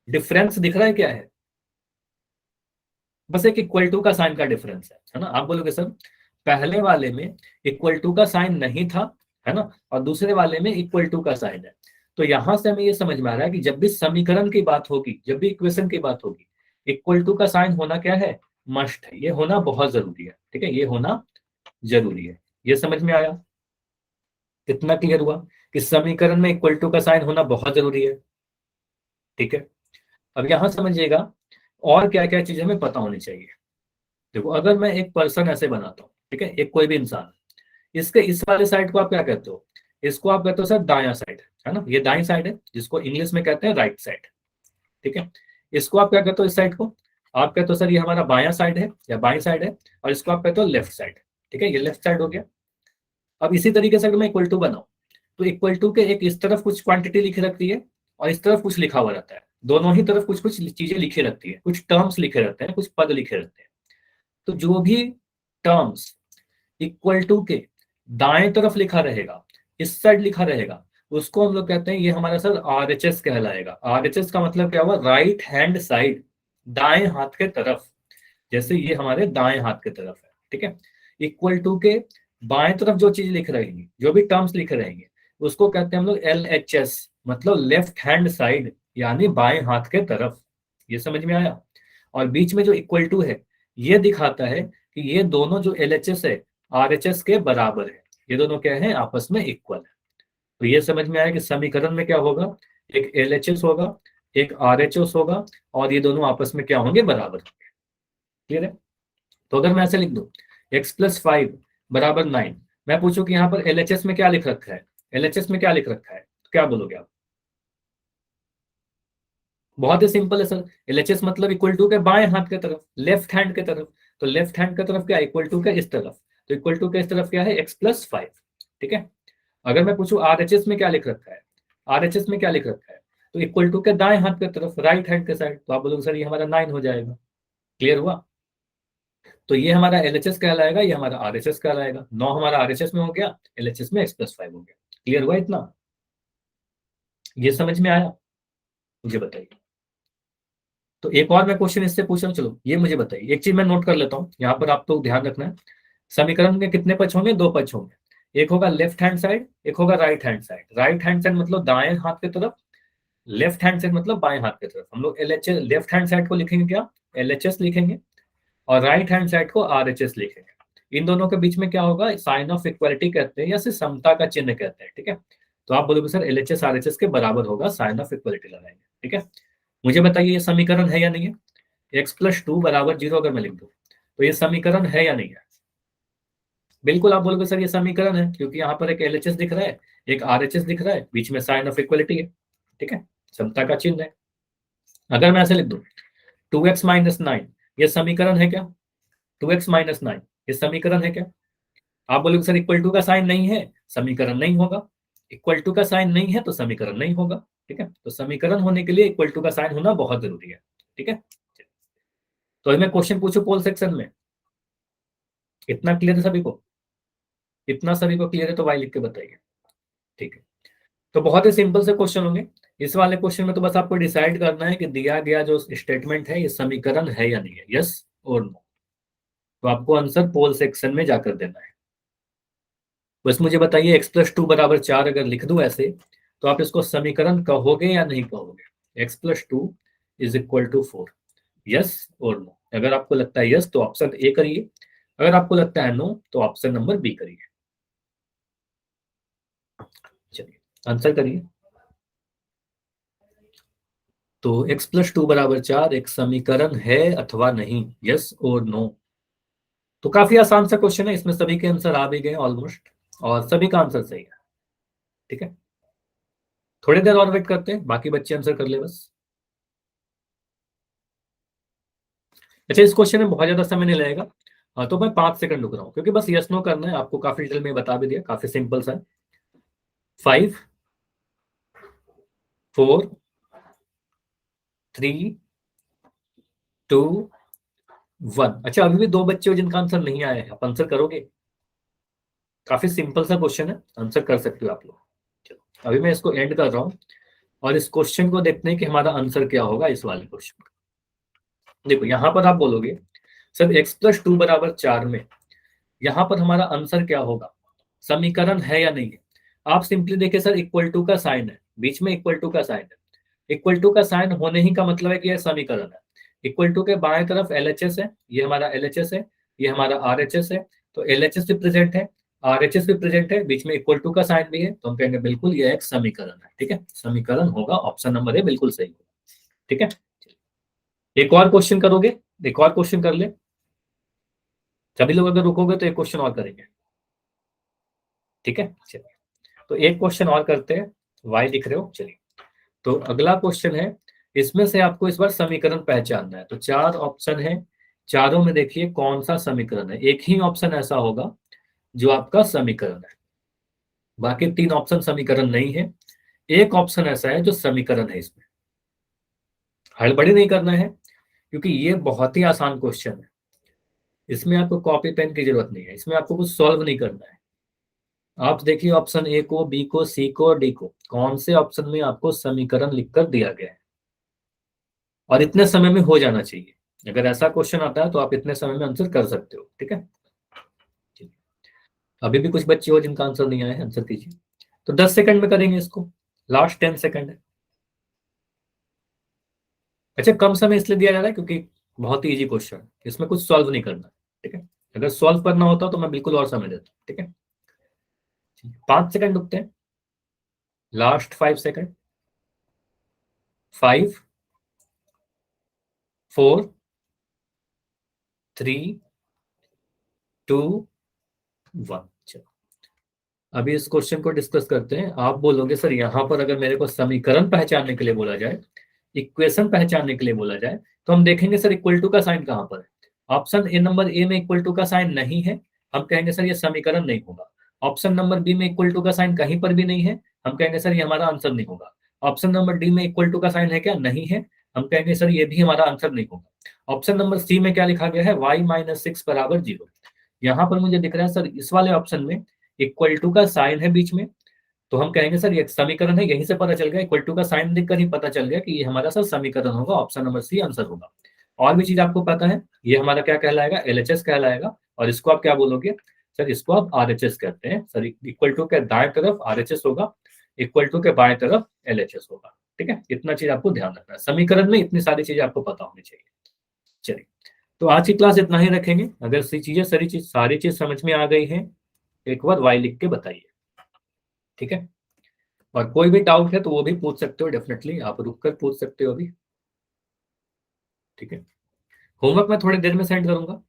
डिफरेंस दिख रहा है क्या है? बस एक इक्वल टू का साइन का डिफरेंस है ना। आप बोलोगे सर पहले वाले में इक्वल टू का साइन नहीं था, है ना, और दूसरे वाले में इक्वल टू का साइन है। तो यहां से हमें ये समझ में आ रहा है कि जब भी समीकरण की बात होगी, जब भी इक्वेशन की बात होगी, इक्वल टू का साइन होना क्या है? मस्ट है, ये होना बहुत जरूरी है, ठीक है, ये होना जरूरी है। ये समझ में आया? कितना क्लियर हुआ कि समीकरण में इक्वल टू का साइन होना बहुत जरूरी है, ठीक है। अब यहां समझिएगा और क्या क्या चीजें हमें पता होनी चाहिए। देखो अगर मैं एक पर्सन ऐसे बनाता हूँ, ठीक है, एक कोई भी इंसान, इसके इस वाले साइड को आप क्या कहते हो? इसको आप कहते हो सर दायां साइड, है ना, ये दाईं साइड है, जिसको इंग्लिश में कहते हैं राइट साइड, ठीक है। इसको आप क्या कहते हो? इस साइड को आप कहते हो सर ये हमारा बायां साइड है या बाईं साइड है, और इसको आप कहते हो लेफ्ट साइड, ठीक है, ये लेफ्ट साइड हो गया। अब इसी तरीके से अगर मैं इक्वल टू बनाऊं, तो इक्वल टू के एक इस तरफ कुछ क्वांटिटी लिखी रहती है और इस तरफ कुछ लिखा हुआ रहता है, दोनों ही तरफ कुछ कुछ चीजें लिखी रहती है, कुछ टर्म्स लिखे रहते हैं, कुछ पद लिखे रहते हैं। तो जो भी टर्म्स इक्वल टू के दाएं तरफ लिखा रहेगा, इस साइड लिखा रहेगा, उसको हम लोग कहते हैं ये हमारा सर आरएचएस कहलाएगा। आरएचएस का मतलब क्या हुआ? राइट हैंड साइड, दाएं हाथ के तरफ। जैसे ये हमारे दाएं हाथ के तरफ है, ठीक है। इक्वल टू के बाएं तरफ जो चीज लिख रहेंगी, जो भी टर्म्स लिखे रहेंगे, उसको कहते हैं हम लोग LHS, मतलब लेफ्ट हैंड साइड, यानी बाएं हाथ के तरफ। ये समझ में आया? और बीच में जो इक्वल टू है ये दिखाता है कि ये दोनों जो LHS है RHS के बराबर है, ये दोनों क्या है? आपस में इक्वल है। तो ये समझ में आया कि समीकरण में क्या होगा? एक LHS होगा, एक RHS होगा, और ये दोनों आपस में क्या होंगे? बराबर। क्लियर है? तो अगर मैं ऐसे लिख दूं x+5 बराबर 9, मैं पूछूं कि यहाँ पर LHS में क्या लिख रखा है? LHS में क्या लिख रखा है, तो क्या बोलोगे आप? बहुत ही सिंपल है सर, LHS मतलब इक्वल टू के बाएं हाथ के तरफ, लेफ्ट हैंड के तरफ। तो लेफ्ट हैंड के तरफ क्या? इक्वल टू के इस तरफ। तो इक्वल टू के इस तरफ क्या है? x+5, ठीक है। अगर मैं पूछूं RHS में क्या लिख रखा है, RHS में क्या लिख रखा है, तो इक्वल टू के दाएं हाथ के तरफ, राइट हैंड के साइड। तो आप बोलोगे सर ये हमारा 9 हो जाएगा। क्लियर हुआ? तो ये हमारा LHS कहलाएगा, ये हमारा RHS कहलाएगा। 9 हमारा RHS में हो गया, LHS में x+5 हो गया। क्लियर हुआ इतना? ये समझ में आया? मुझे बताइए। तो एक और मैं क्वेश्चन इससे पूछ रहा हूँ, चलो ये मुझे बताइए, एक चीज मैं नोट कर लेता हूँ यहाँ पर, आप तो ध्यान रखना है। समीकरण के कितने पक्ष होंगे? दो पक्ष होंगे, एक होगा लेफ्ट हैंड साइड, एक होगा right hand side. Right hand side मतलब दाएं हाथ की तरफ, लेफ्ट हैंड साइड मतलब बाएं हाथ की तरफ। हम लोग LHS लेफ्ट हैंड साइड को लिखेंगे क्या? LHS लिखेंगे, और राइट हैंड साइड को RHS लिखेंगे। इन दोनों के बीच में क्या होगा? साइन ऑफ इक्वालिटी कहते हैं या फिर समता का चिन्ह कहते हैं, ठीक है। तो आप बोलोगे सर LHS RHS के बराबर होगा, साइन ऑफ इक्वालिटी लगाएंगे, ठीक है। मुझे बताइए ये समीकरण है या नहीं है? x+2 = 0 अगर मैं लिख दूं तो ये समीकरण है या नहीं है? बिल्कुल आप बोलोगे सर ये समीकरण है, क्योंकि यहाँ पर एक LHS दिख रहा है, एक RHS दिख रहा है, बीच में साइन ऑफ इक्वालिटी है, ठीक है, समता का चिन्ह है। अगर मैं ऐसे लिख दूं 2x - 9 ये समीकरण है क्या? 2x - 9 ये समीकरण है क्या? आप बोलोगे सर इक्वल टू का साइन नहीं है, समीकरण नहीं होगा। इक्वल टू का साइन नहीं है तो समीकरण नहीं होगा, ठीक है। तो समीकरण होने के लिए इक्वल टू का साइन होना बहुत जरूरी है, ठीक है। तो मैं क्वेश्चन पूछू पोल सेक्शन में, इतना क्लियर है सभी को? इतना सभी को क्लियर है तो वाई लिख के बताइए, ठीक है। तो बहुत ही सिंपल से क्वेश्चन होंगे। इस वाले क्वेश्चन में तो बस आपको डिसाइड करना है कि दिया गया जो स्टेटमेंट है ये समीकरण है या नहीं है, यस और नो। तो आपको आंसर पोल सेक्शन में जाकर देना है। बस मुझे बताइए x+2 = 4 अगर लिख दूं ऐसे, तो आप इसको समीकरण कहोगे या नहीं कहोगे? x+2 = 4, यस और नो। अगर आपको लगता है यस तो ऑप्शन ए करिए, अगर आपको लगता है नो तो ऑप्शन नंबर बी करिए। चलिए आंसर करिए। तो x+2 = 4 एक समीकरण है अथवा नहीं, यस और नो। तो काफी आसान सा क्वेश्चन है, इसमें सभी के आंसर आ भी गए ऑलमोस्ट, और सभी का आंसर सही है, ठीक है। थोड़ी देर और वेट करते हैं, बाकी बच्चे आंसर कर ले बस। अच्छा इस क्वेश्चन में बहुत ज्यादा समय नहीं लगेगा, तो मैं 5 सेकंड रुक रहा हूँ, क्योंकि बस यस नो करना है आपको, काफी डिटेल में बता भी दिया, काफी सिंपल सा है। 5 4 3 2 1। अच्छा अभी भी दो बच्चे हो जिनका आंसर नहीं आया है, आप आंसर करोगे? काफी सिंपल सा क्वेश्चन है, आंसर कर सकते हो आप लोग। चलो अभी मैं इसको एंड कर रहा हूँ, और इस क्वेश्चन को देखते हैं कि हमारा आंसर क्या होगा इस वाले क्वेश्चन का। देखो यहाँ पर आप बोलोगे सर x+2 = 4 में यहाँ पर हमारा आंसर क्या होगा? समीकरण है या नहीं है? आप सिंपली देखिए सर इक्वल टू का साइन है, बीच में इक्वल टू का साइन है। इक्वल टू का साइन होने ही का मतलब है कि यह समीकरण है। इक्वल टू के बाएं तरफ LHS है, ये हमारा LHS है, ये हमारा RHS है। तो LHS भी प्रेजेंट है, RHS भी प्रेजेंट है, बीच में इक्वल टू का साइन भी है, तो हम कहेंगे बिल्कुल यह एक समीकरण है, ठीक है। समीकरण होगा, ऑप्शन नंबर ए बिल्कुल सही होगा, ठीक है। एक और क्वेश्चन करोगे? एक और क्वेश्चन कर ले, सभी लोग अगर रुकोगे तो एक क्वेश्चन और करेंगे, ठीक है। चलिए तो एक क्वेश्चन और करते हैं, वाई लिख रहे हो, चलिए। तो अगला क्वेश्चन है, इसमें से आपको इस बार समीकरण पहचानना है। तो 4 ऑप्शन है, चारों में देखिए कौन सा समीकरण है। एक ही ऑप्शन ऐसा होगा जो आपका समीकरण है, बाकी 3 ऑप्शन समीकरण नहीं है। एक ऑप्शन ऐसा है जो समीकरण है। इसमें हड़बड़ी नहीं करना है, क्योंकि ये बहुत ही आसान क्वेश्चन है। इसमें आपको कॉपी पेन की जरूरत नहीं है, इसमें आपको कुछ सॉल्व नहीं करना है। आप देखिए ऑप्शन ए को, बी को, सी को और डी को, कौन से ऑप्शन में आपको समीकरण लिखकर दिया गया है, और इतने समय में हो जाना चाहिए। अगर ऐसा क्वेश्चन आता है तो आप इतने समय में आंसर कर सकते हो, ठीक है। अभी भी कुछ बच्चे हो जिनका आंसर नहीं आया है, आंसर कीजिए। तो 10 सेकंड में करेंगे इसको, लास्ट 10 सेकंड है। अच्छा कम समय इसलिए दिया जा रहा है क्योंकि बहुत ही इजी क्वेश्चन है, इसमें कुछ सॉल्व नहीं करना, ठीक है। अगर सॉल्व करना होता तो मैं बिल्कुल और समय देता, ठीक है। 5 सेकंड रुकते हैं, लास्ट 5 सेकंड। 5 4 3 2 1। चलो अभी इस क्वेश्चन को डिस्कस करते हैं। आप बोलोगे सर यहाँ पर अगर मेरे को समीकरण पहचानने के लिए बोला जाए, इक्वेशन पहचानने के लिए बोला जाए, तो हम देखेंगे सर इक्वल टू का साइन कहाँ पर है। ऑप्शन ए नंबर ए में इक्वल टू का साइन नहीं है, हम कहेंगे सर ये समीकरण नहीं होगा। ऑप्शन नंबर बी में इक्वल टू का साइन कहीं पर भी नहीं है, हम कहेंगे सर ये हमारा आंसर नहीं होगा। ऑप्शन नंबर डी में इक्वल टू का साइन है क्या? नहीं है, हम कहेंगे सर ये भी हमारा आंसर नहीं होगा। ऑप्शन नंबर सी में क्या लिखा गया है? y-6 = 0। यहाँ पर मुझे दिख रहा है सर इस वाले ऑप्शन में इक्वल टू का साइन है बीच में, तो हम कहेंगे सर ये समीकरण है। यहीं से पता चल गया, इक्वल टू का साइन देखकर ही पता चल गया कि ये हमारा सर समीकरण होगा, ऑप्शन नंबर सी आंसर होगा। और भी चीज आपको पता है, ये हमारा क्या कहलाएगा? LHS कहलाएगा, और इसको आप क्या बोलोगे सर, इसको आप RHS कहते हैं सर। इक्वल टू के दाएं तरफ RHS होगा, इक्वल टू के बाएं तरफ LHS होगा। ठीक है, इतना चीज आपको ध्यान रखना है, समीकरण में इतनी सारी चीजें आपको पता होनी चाहिए। चलिए, तो आज की क्लास इतना ही रखेंगे। अगर सारी चीज समझ में आ गई है, एक बार वाई लिख के बताइए। ठीक है, और कोई भी डाउट है तो वो भी पूछ सकते हो, डेफिनेटली आप रुक कर पूछ सकते हो अभी। ठीक है, होमवर्क मैं थोड़ी देर में सेंड करूंगा।